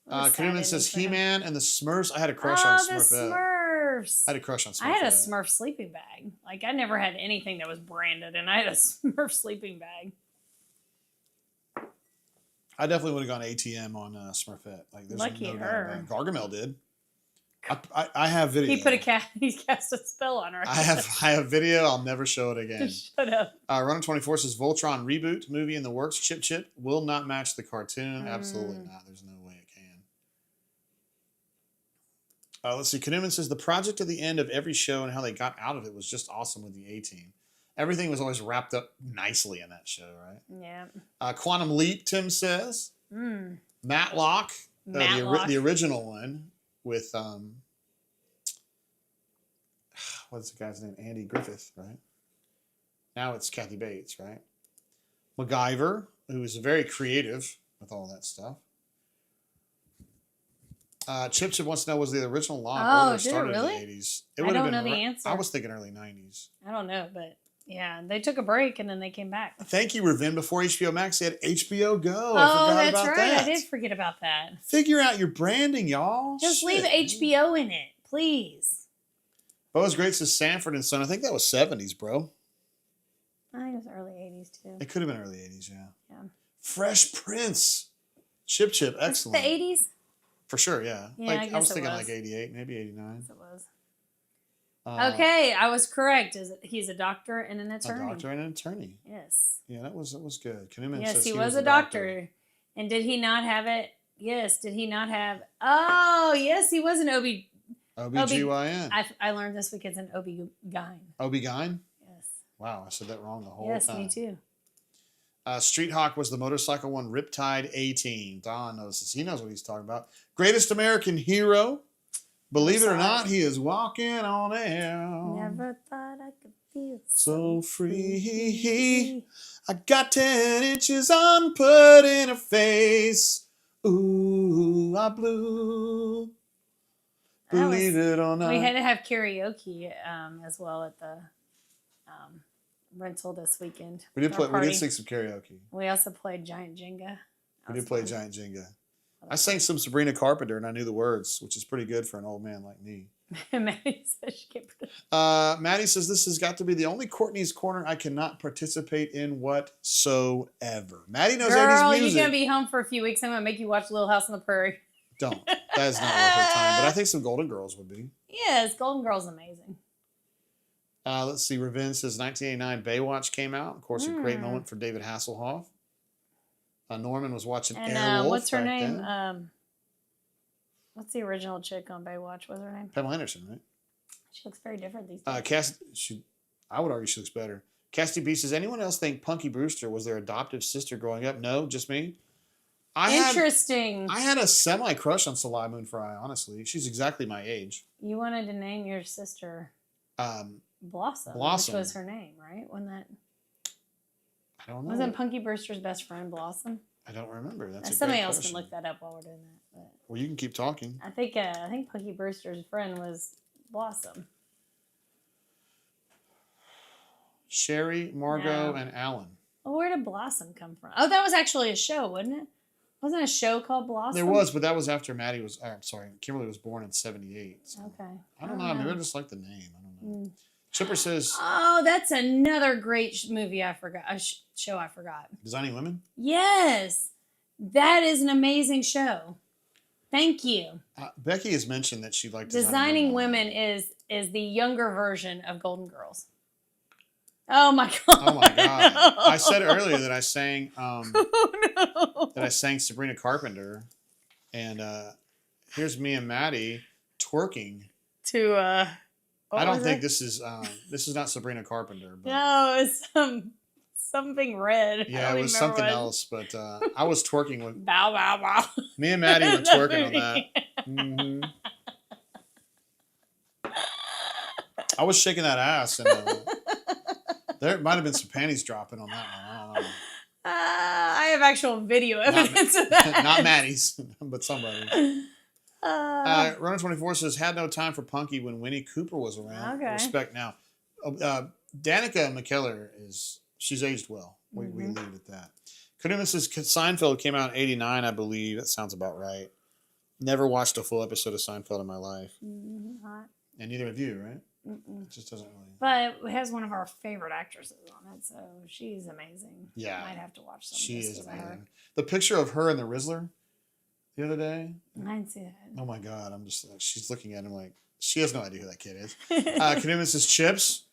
Yeah. Kanuman says He-Man and the Smurfs. I had a crush on Smurfette. The Smurfs. I had a crush on Smurfette. I had a Smurf sleeping bag. Like, I never had anything that was branded, and I had a Smurf sleeping bag. I definitely would have gone ATM on Smurfette. Like, there's Lucky no doubt her. about it. Gargamel did. I have video. He cast a spell on her. I have video. I'll never show it again. Shut up. Runner 24 says Voltron reboot movie in the works. Chip will not match the cartoon. Absolutely not. There's no way it can. Let's see. Kanuman says the project at the end of every show and how they got out of it was just awesome with the A-Team. Everything was always wrapped up nicely in that show, right? Yeah. Quantum Leap, Tim says. Matlock, the original one with what's the guy's name? Andy Griffith, right? Now it's Kathy Bates, right? MacGyver, who was very creative with all that stuff. Chip wants to know, was the original Law and Order started in the 80s? I don't know the answer. I was thinking early 90s. I don't know, but yeah, they took a break and then they came back. Thank you, Ravin. Before HBO Max, they had HBO Go. That's right. I did forget about that. Figure out your branding, y'all. Just leave HBO in it, please. Bo's Great says Sanford and Son. I think that was 70s, bro. I think it was early 80s, too. It could have been early 80s, yeah. Yeah. Fresh Prince. Chip, excellent. The 80s? For sure, yeah. Yeah, I was thinking like 88, maybe 89. Yes, it was. Okay, I was correct. He's a doctor and an attorney. A doctor and an attorney. Yes. Yeah, that was good. Yes, he was a doctor. And did he not have it? Yes, did he not have... Oh, yes, he was an OB-GYN. I learned this week it's an OB-GYN. OB-GYN? Yes. Wow, I said that wrong the whole time. Yes, me too. Street Hawk was the motorcycle one. Riptide A-Team. Don knows this. He knows what he's talking about. Greatest American Hero. Believe it or not, he is walking on air. Never thought I could feel so free. I got 10 inches on put in a face. Ooh, I blew. Believe it or not. We had to have karaoke as well at the rental this weekend. We did sing some karaoke. We also played Giant Jenga. We did play Giant Jenga. I sang some Sabrina Carpenter and I knew the words, which is pretty good for an old man like me. Maddie says she can't participate. Maddie says this has got to be the only Courtney's Corner I cannot participate in whatsoever. Maddie knows 80s music. You're going to be home for a few weeks. I'm going to make you watch Little House on the Prairie. Don't. That is not worth her time. But I think some Golden Girls would be. Yes, Golden Girls amazing. Let's see. Ravin says 1989 Baywatch came out. Of course, a great moment for David Hasselhoff. Norman was watching Airwolf. What's her name? What's the original chick on Baywatch? What's her name? Pamela Anderson, right? She looks very different these days. I would argue she looks better. Cassie B says, anyone else think Punky Brewster was their adoptive sister growing up? No, just me. Interesting. I had a semi-crush on Soleil Moon Frye, honestly. She's exactly my age. You wanted to name your sister Blossom. Blossom. Which was her name, right? I don't know. Wasn't Punky Brewster's best friend Blossom? I don't remember. That's a somebody great else question. can look that up while we're doing that. But well, you can keep talking. I think Punky Brewster's friend was Blossom. Sherry, Margot, and Alan. Well, where did Blossom come from? Oh, that was actually a show, wasn't it? Wasn't a show called Blossom? There was, but that was after Kimberly was born in 78. So. Okay. I don't know. Maybe I just like the name. I don't know. Chipper says... Oh, that's another great movie I forgot. Show I forgot. Designing Women? Yes. That is an amazing show. Thank you. Becky has mentioned that she liked Designing Women is the younger version of Golden Girls. Oh my god! Oh my god! I said earlier that I sang that I sang Sabrina Carpenter, and here's me and Matty twerking to. I don't think this is not Sabrina Carpenter. But no, it's something red. Yeah, it was something else. But I was twerking with bow bow bow. Me and Matty were twerking on that. Mm-hmm. I was shaking that ass, and there might have been some panties dropping on that one. I don't know. I have actual video evidence of that. Not Maddie's, but somebody. Runner 24 says, had no time for Punky when Winnie Cooper was around. Okay. Respect now. Danica McKellar she's aged well. We leave it at that. Kaduma says, Seinfeld came out in 89, I believe. That sounds about right. Never watched a full episode of Seinfeld in my life. Not. And neither have you, right? It just doesn't really. But it has one of our favorite actresses on it, so she's amazing. Yeah. I might have to watch some. She is amazing. The picture of her and the Rizzler the other day. I didn't see that. Oh my god! I'm just like, she's looking at him like she has no idea who that kid is. Kaduma says Chips.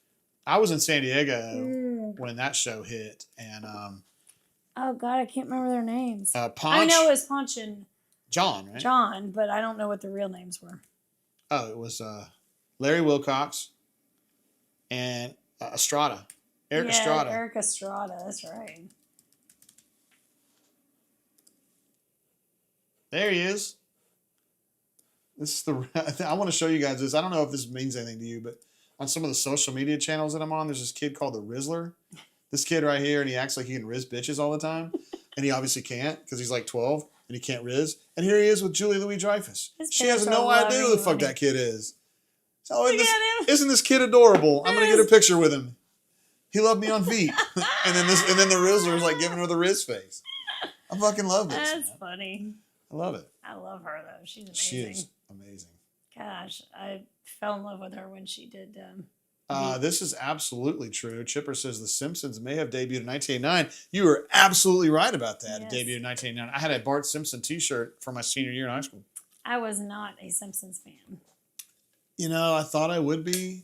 I was in San Diego when that show hit, and oh god, I can't remember their names. Ponch, I know it was Ponch and John, right? John, but I don't know what the real names were. Oh, it was Larry Wilcox and Estrada. Eric Estrada. Eric Estrada, that's right. There he is. This is I want to show you guys this. I don't know if this means anything to you, but on some of the social media channels that I'm on, there's this kid called the Rizzler. This kid right here, and he acts like he can riz bitches all the time. And he obviously can't because he's like 12 and he can't riz. And here he is with Julie Louis-Dreyfus. She has no idea who the fuck that kid is. So isn't this kid adorable? I'm gonna get a picture with him. He loved me on Veep. and then the Rizzler's like giving her the Riz face. I fucking love this. That's funny. I love it. I love her though. She's amazing. She is amazing. Gosh, I fell in love with her when she did. This is absolutely true. Chipper says The Simpsons may have debuted in 1989. You were absolutely right about that. Yes. It debuted in 1989. I had a Bart Simpson t-shirt for my senior year in high school. I was not a Simpsons fan. You know, I thought I would be.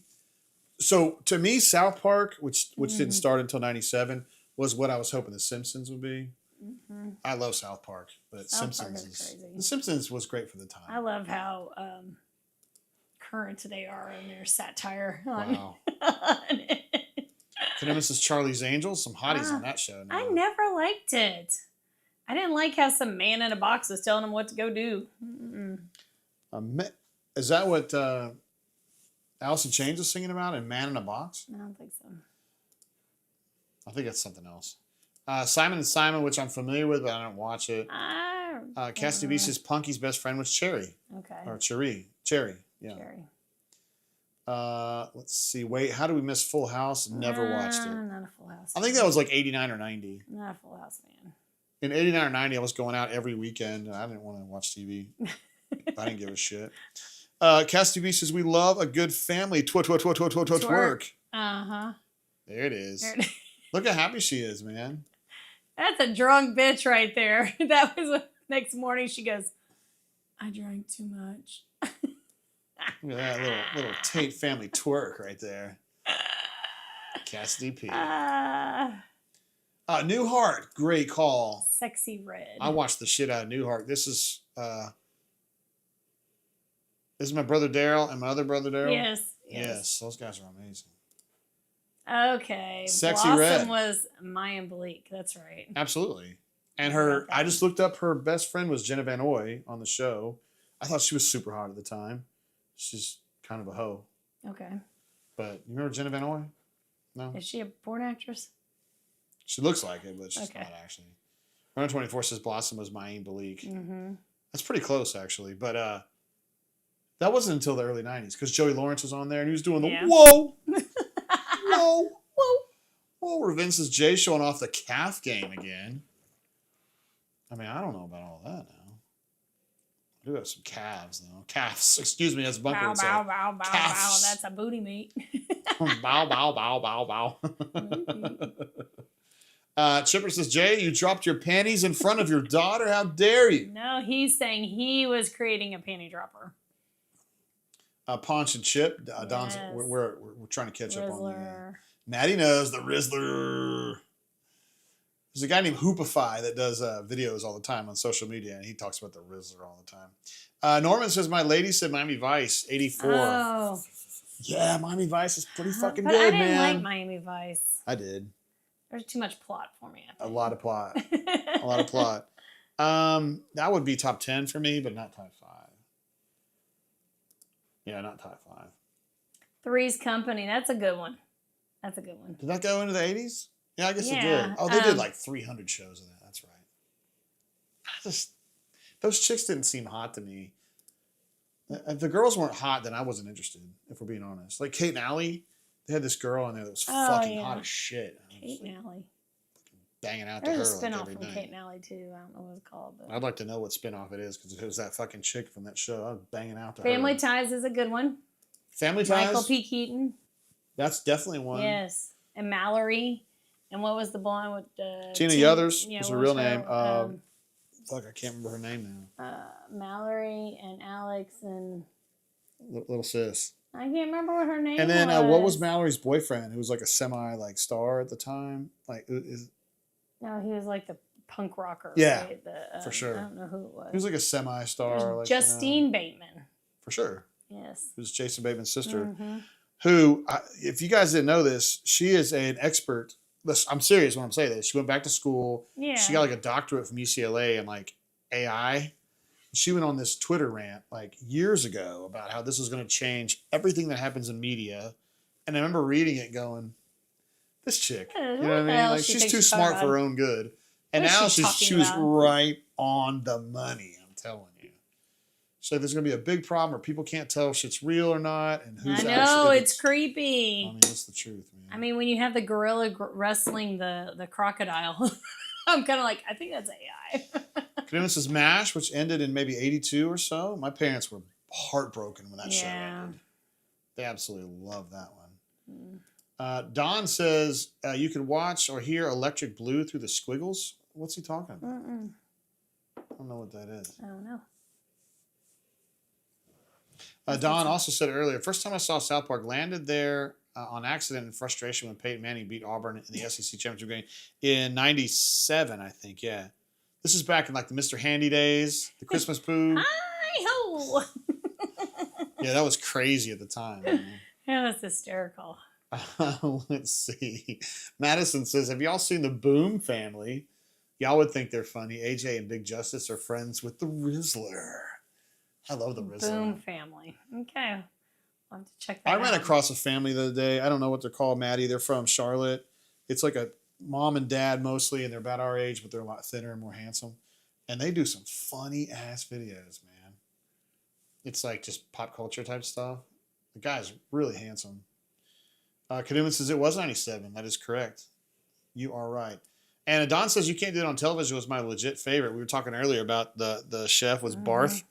So to me, South Park, which didn't start until 97, was what I was hoping The Simpsons would be. Mm-hmm. I love South Park, but South Park is crazy. The Simpsons was great for the time. I love how current they are in their satire. Wow. Mrs. Charlie's Angels, some hotties on that show. Now. I never liked it. I didn't like how some man in a box was telling them what to go do. Is that what Alice in Chains is singing about in Man in a Box? I don't think so. I think that's something else. Simon and Simon, which I'm familiar with, but I don't watch it. Cassidy B says Punky's best friend was Cherry. Okay. Or Cherry. Yeah. Cherry. Let's see. Wait, how do we miss Full House? Never watched it. Not a Full House. I think that was like 89 or 90. Not a Full House fan. In 89 or 90, I was going out every weekend. I didn't want to watch TV. I didn't give a shit. Cassidy B says, we love a good family twerk. Uh-huh. There it is. Look how happy she is, man. That's a drunk bitch right there. That was next morning. She goes, I drank too much. Look at that little Tate family twerk right there. Cassidy P. Newhart, great call. Sexy Red. I watched the shit out of Newhart. This is This is my brother Daryl and my other brother Daryl. Yes. Those guys are amazing. Okay. Sexy Blossom Red was Maya Bleak. That's right. Absolutely. And I I just looked up her best friend was Jenna Van Oy on the show. I thought she was super hot at the time. She's kind of a hoe. Okay. But you remember Jenna Van Oy? No. Is she a porn actress? She looks like it, but she's not actually. Runner 24 says Blossom was Maya Bleak. Mm-hmm. That's pretty close, actually. But that wasn't until the early 90s because Joey Lawrence was on there and he was doing the whoa. Whoa. Whoa. Where Vince is Jay showing off the calf game again. I mean, I don't know about all that now. I do have some calves, though. Calves. Excuse me, that's Bunker would say. Bow, bow, bow, bow. That's a booty meat. Bow, bow, bow, bow, bow. Chipper says, Jay, you dropped your panties in front of your daughter. How dare you? No, he's saying he was creating a panty dropper. Ponch and Chip. Don's, we're trying to catch up on the Matty knows the Rizzler. There's a guy named Hoopify that does videos all the time on social media, and he talks about the Rizzler all the time. Norman says, my lady said Miami Vice, 84. Oh. Yeah, Miami Vice is pretty fucking but good, I didn't man. like Miami Vice. I did. There's too much plot for me. A lot of plot. A lot of plot. That would be top 10 for me, but not top 5. Yeah, not top 5. Three's Company. That's a good one. Did that go into the 80s? Yeah, I guess it Yeah, did. Oh, they did like 300 shows of that. That's right. Those chicks didn't seem hot to me. If the girls weren't hot, then I wasn't interested, if we're being honest. Like Kate and Allie, they had this girl on there that was fucking hot as shit. Kate and Allie. Banging out to her. There's a spinoff every from night. Kate and Allie, too. I don't know what it's called. But I'd like to know what spinoff it is, because if it was that fucking chick from that show, I was banging out to her. Family Ties is a good one. Family Ties? Michael P. Keaton. That's definitely one. Yes. And Mallory. And what was the blonde with Tina Yothers was her real name. Fuck, I can't remember her name now. Mallory and Alex and Little sis. I can't remember what her name was. And then what was Mallory's boyfriend, who was like a semi star at the time? No, he was like the punk rocker. Yeah, right? for sure. I don't know who it was. He was like a semi star. Like, Justine Bateman. For sure. Yes. It was Jason Bateman's sister. Mm-hmm. Who, if you guys didn't know this, she is an expert. I'm serious when I'm saying this. She went back to school. Yeah. She got like a doctorate from UCLA in like AI. She went on this Twitter rant like years ago about how this is going to change everything that happens in media. And I remember reading it going, this chick, you know what I mean? Like she's too smart for her own good. And now she was right on the money, I'm telling you. So there's going to be a big problem where people can't tell if shit's real or not. And who's I know, it's creepy. I mean, that's the truth, man. I mean, when you have the gorilla wrestling the crocodile, I'm kind of like, I think that's AI. Cadena says MASH, which ended in maybe 82 or so. My parents were heartbroken when that show ended. They absolutely love that one. Don says you can watch or hear Electric Blue through the squiggles. What's he talking about? I don't know what that is. I don't know. Don also said earlier, first time I saw South Park, landed there on accident and frustration when Peyton Manning beat Auburn in the SEC championship game in '97, I think. Yeah, this is back in like the Mr. Handy days, the Christmas poo. Hi-ho! Yeah, that was crazy at the time. Man. That was hysterical. Let's see. Madison says, have y'all seen the Boom Family? Y'all would think they're funny. AJ and Big Justice are friends with the Rizzler. I love the Rizzler. Boom Family. Okay. I'll have to check that out. I ran across a family the other day. I don't know what they're called, Maddie. They're from Charlotte. It's like a mom and dad mostly, and they're about our age, but they're a lot thinner and more handsome. And they do some funny-ass videos, man. It's like just pop culture type stuff. The guy's really handsome. Kaduma says it was 97. That is correct. You are right. And Don says you can't do it on television was my legit favorite. We were talking earlier about the chef was Barth.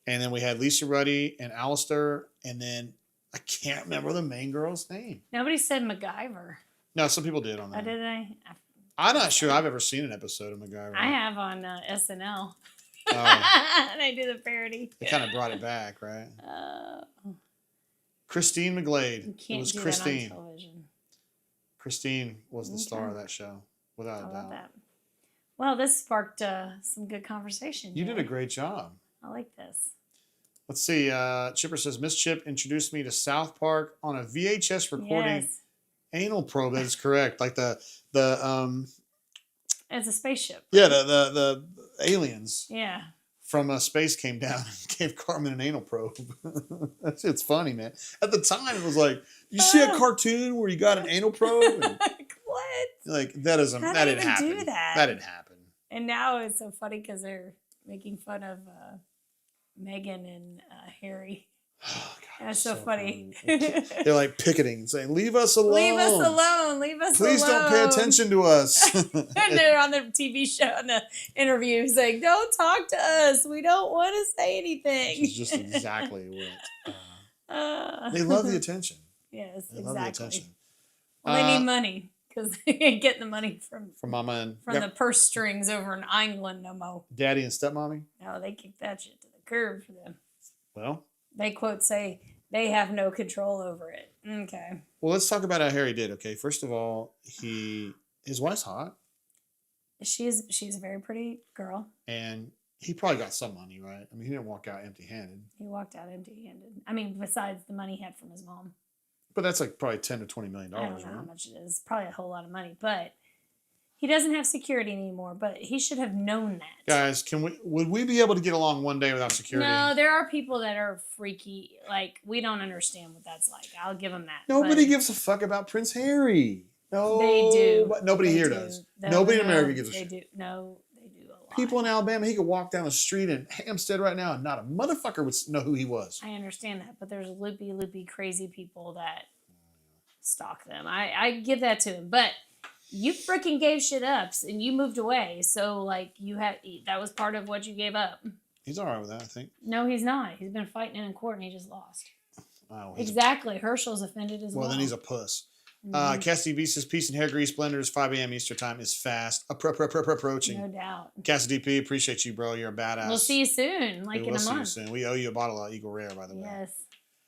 And then we had Lisa Ruddy and Alistair. And then I can't remember the main girl's name. Nobody said MacGyver. No, some people did on that. Oh, did they? I'm not sure I've ever seen an episode of MacGyver. I have on SNL. Oh. They do the parody. They kind of brought it back, right? Christine McGlade. It was Christine. That on television. Christine was the star of that show, without a doubt. That. Well, this sparked some good conversation. You did a great job. I like this. Let's see. Chipper says, Miss Chip introduced me to South Park on a VHS recording. Yes. Anal probe. That is correct. Like the It's a spaceship. Yeah, the aliens. Yeah. From space came down and gave Carmen an anal probe. That shit's funny, man. At the time, it was like, you see a cartoon where you got an anal probe? And, what? Like, that didn't happen. Do that? That didn't happen. And now it's so funny because they're making fun of Meghan and Harry. Oh, God, that's so funny. They're like picketing and saying, leave us alone. Leave us alone. Leave us Please alone. don't pay attention to us. And they're on the TV show in the interview saying, don't talk to us. We don't want to say anything. Which is just exactly what. They love the attention. Yes, they love the attention. Well, they need money because they ain't getting the money from Mama and the purse strings over in England no more. Daddy and stepmommy? No, they kick that shit to the curb for them. Well, they quote say they have no control over it. Okay. Well, let's talk about how Harry did. Okay, first of all, his wife's hot. She's a very pretty girl. And he probably got some money, right? I mean, he didn't walk out empty-handed. He walked out empty-handed. I mean, besides the money he had from his mom. But that's like probably $10 to $20 million. I don't know right? how much it is. Probably a whole lot of money, but he doesn't have security anymore. But he should have known that. Guys, would we be able to get along one day without security? No, there are people that are freaky. Like, we don't understand what that's like. I'll give them that. Nobody gives a fuck about Prince Harry. No, they do. But nobody here does. Nobody in America gives a shit. They do. No, they do a lot. People in Alabama, he could walk down the street in Hampstead right now and not a motherfucker would know who he was. I understand that, but there's loopy, crazy people that stalk them. I give that to him, but you freaking gave shit up and you moved away. So like that was part of what you gave up. He's all right with that, I think. No, he's not. He's been fighting in court and he just lost. Oh, exactly. Herschel's offended as well. Well, then he's a puss. Cassidy B says, peace and hair grease blenders, 5 a.m. Eastern time is fast. Approaching. No doubt. Cassidy P, appreciate you, bro. You're a badass. We'll see you soon, like in a month. We'll see you soon. We owe you a bottle of Eagle Rare, by the way. Yes.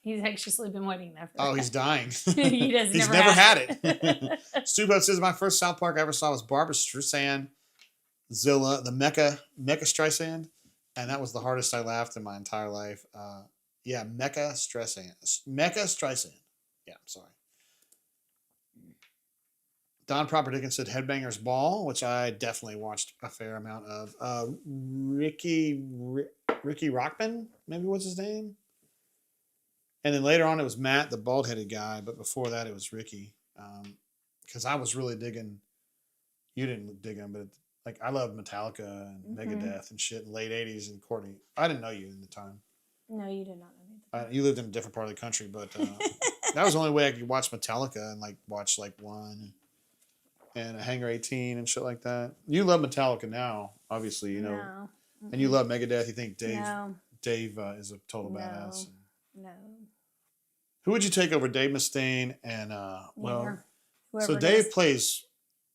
He's anxiously been waiting there for that. He's dying. He's never had it. Stupid says, my first South Park I ever saw was Barbara Streisand, Zilla, the Mecca Streisand. And that was the hardest I laughed in my entire life. Mecca Streisand. Yeah, I'm sorry. Don Proper Dickens said Headbangers Ball, which I definitely watched a fair amount of. Ricky Rockman, maybe what's his name? And then later on it was Matt, the bald-headed guy. But before that it was Ricky. Because I was really digging, you didn't dig him, but like I loved Metallica and Megadeth and shit in the late 80s. And Courtney, I didn't know you in the time. No, you did not know me. You lived in a different part of the country, but that was the only way I could watch Metallica and like watch like One and a Hangar 18 and shit like that. You love Metallica now, obviously, you know. No. And you love Megadeth. You think Dave is a total No. badass. No. Who would you take over Dave Mustaine and so Whoever Dave plays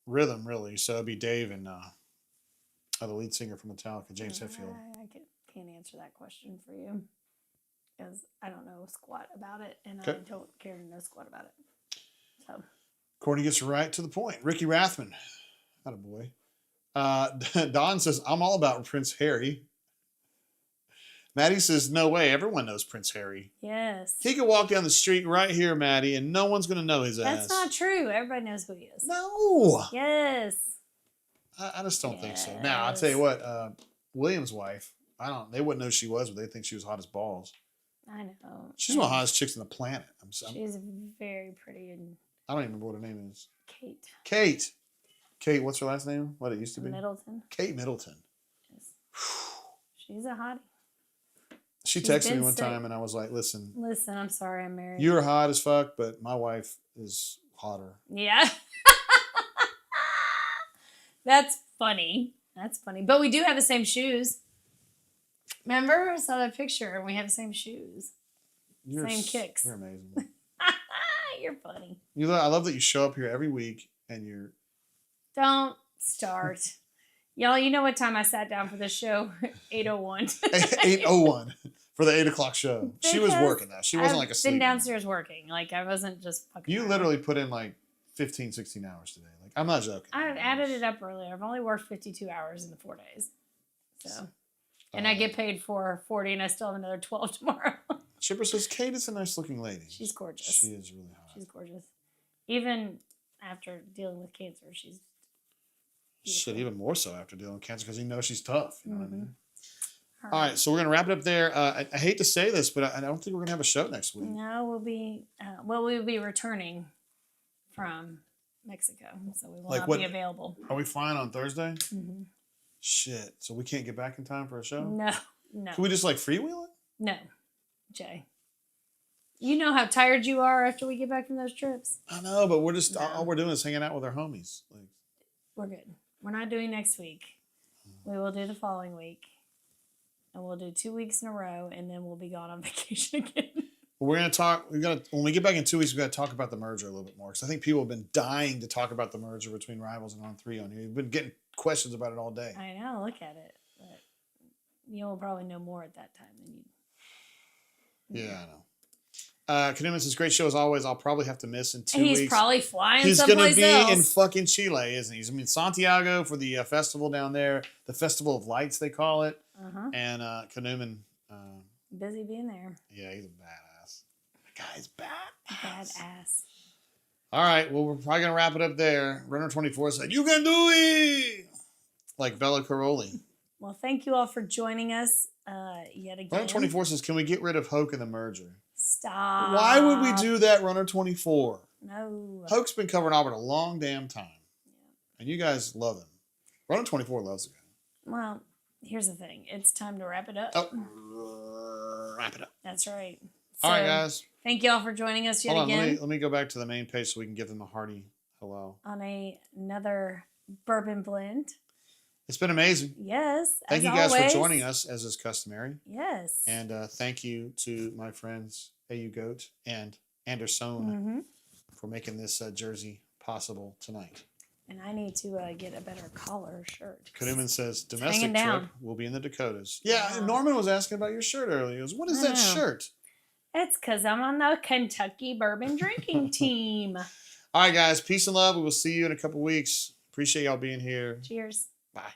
rhythm really, so it'd be Dave and the lead singer from Metallica, James Hetfield. I can't answer that question for you because I don't know squat about it, and I don't care to know squat about it. So. Courtney gets right to the point. Ricky Rathman, attaboy. Don says, I'm all about Prince Harry. Maddie says, no way. Everyone knows Prince Harry. Yes. He could walk down the street right here, Maddie, and no one's going to know his ass. That's not true. Everybody knows who he is. No. Yes. I just don't think so. Now, I'll tell you what. William's wife, they wouldn't know who she was, but they think she was hot as balls. I know. She's one of the hottest chicks on the planet. She's very pretty. And I don't even remember what her name is. Kate. Kate, what's her last name? What it used to be? Middleton. Kate Middleton. Yes. She's a hottie. She texted me one time and I was like, listen, I'm sorry I'm married. You're hot as fuck, but my wife is hotter. Yeah. That's funny. But we do have the same shoes. Remember? I saw that picture and we have the same shoes. Same kicks. You're amazing. You're funny. I love that you show up here every week and you're... Don't start. Y'all, you know what time I sat down for this show? 8:01. 8:01 for the 8 o'clock show. She was working though. She wasn't like asleep. Been downstairs working. Like I wasn't just fucking. You literally put in like 15, 16 hours today. Like I'm not joking. I added it up earlier. I've only worked 52 hours in the 4 days. So And I get paid for 40, and I still have another 12 tomorrow. Chipper says Kate is a nice looking lady. She's gorgeous. She is really hot. She's gorgeous. Even after dealing with cancer, she's beautiful. Shit, even more so after dealing with cancer because he knows she's tough. You know what I mean? All right, so we're gonna wrap it up there. I hate to say this, but I don't think we're gonna have a show next week. No, we'll be returning from Mexico, so we will not be available. Are we flying on Thursday? Mm-hmm. Shit, so we can't get back in time for a show? No. Can we just like freewheel it? No, Jay. You know how tired you are after we get back from those trips. I know, but we're just all we're doing is hanging out with our homies. Like, we're good. We're not doing next week. We will do the following week. And we'll do 2 weeks in a row, and then we'll be gone on vacation again. We're gonna talk. When we get back in 2 weeks, we got to talk about the merger a little bit more because I think people have been dying to talk about the merger between Rivals and On3 on here. You've been getting questions about it all day. I know. Look at it. But you'll probably know more at that time than you. Yeah, I know. Kanuman says, great show as always. I'll probably have to miss in 2 weeks. He's probably flying He's someplace gonna be else. in fucking Chile, isn't he? He's in Santiago for the festival down there, the Festival of Lights they call it. And Kanuman, busy being there. Yeah, he's a badass. The guy's badass. Badass. All right, well, we're probably gonna wrap it up there. Runner 24 said, "You can do it," like Bella Caroli. Well, thank you all for joining us yet again. Runner 24 says, "Can we get rid of Hoke in the merger?" Stop. Why would we do that, Runner 24? No. Hoke's been covering Auburn a long damn time. Yeah. And you guys love him. Runner 24 loves the guy. Well, here's the thing. It's time to wrap it up. Oh, wrap it up. That's right. All right, guys. Thank you all for joining us yet again. Let me go back to the main page so we can give them a hearty hello. On another bourbon blend. It's been amazing. Yes. Thank you guys for joining us, as is customary. Yes. And thank you to my friends YUGE and Anderson for making this jersey possible tonight. And I need to get a better collar shirt. Kanuman says, domestic trip will be in the Dakotas. Yeah, Norman was asking about your shirt earlier. He goes, what is that shirt? It's because I'm on the Kentucky bourbon drinking team. All right, guys. Peace and love. We will see you in a couple weeks. Appreciate y'all being here. Cheers. Bye.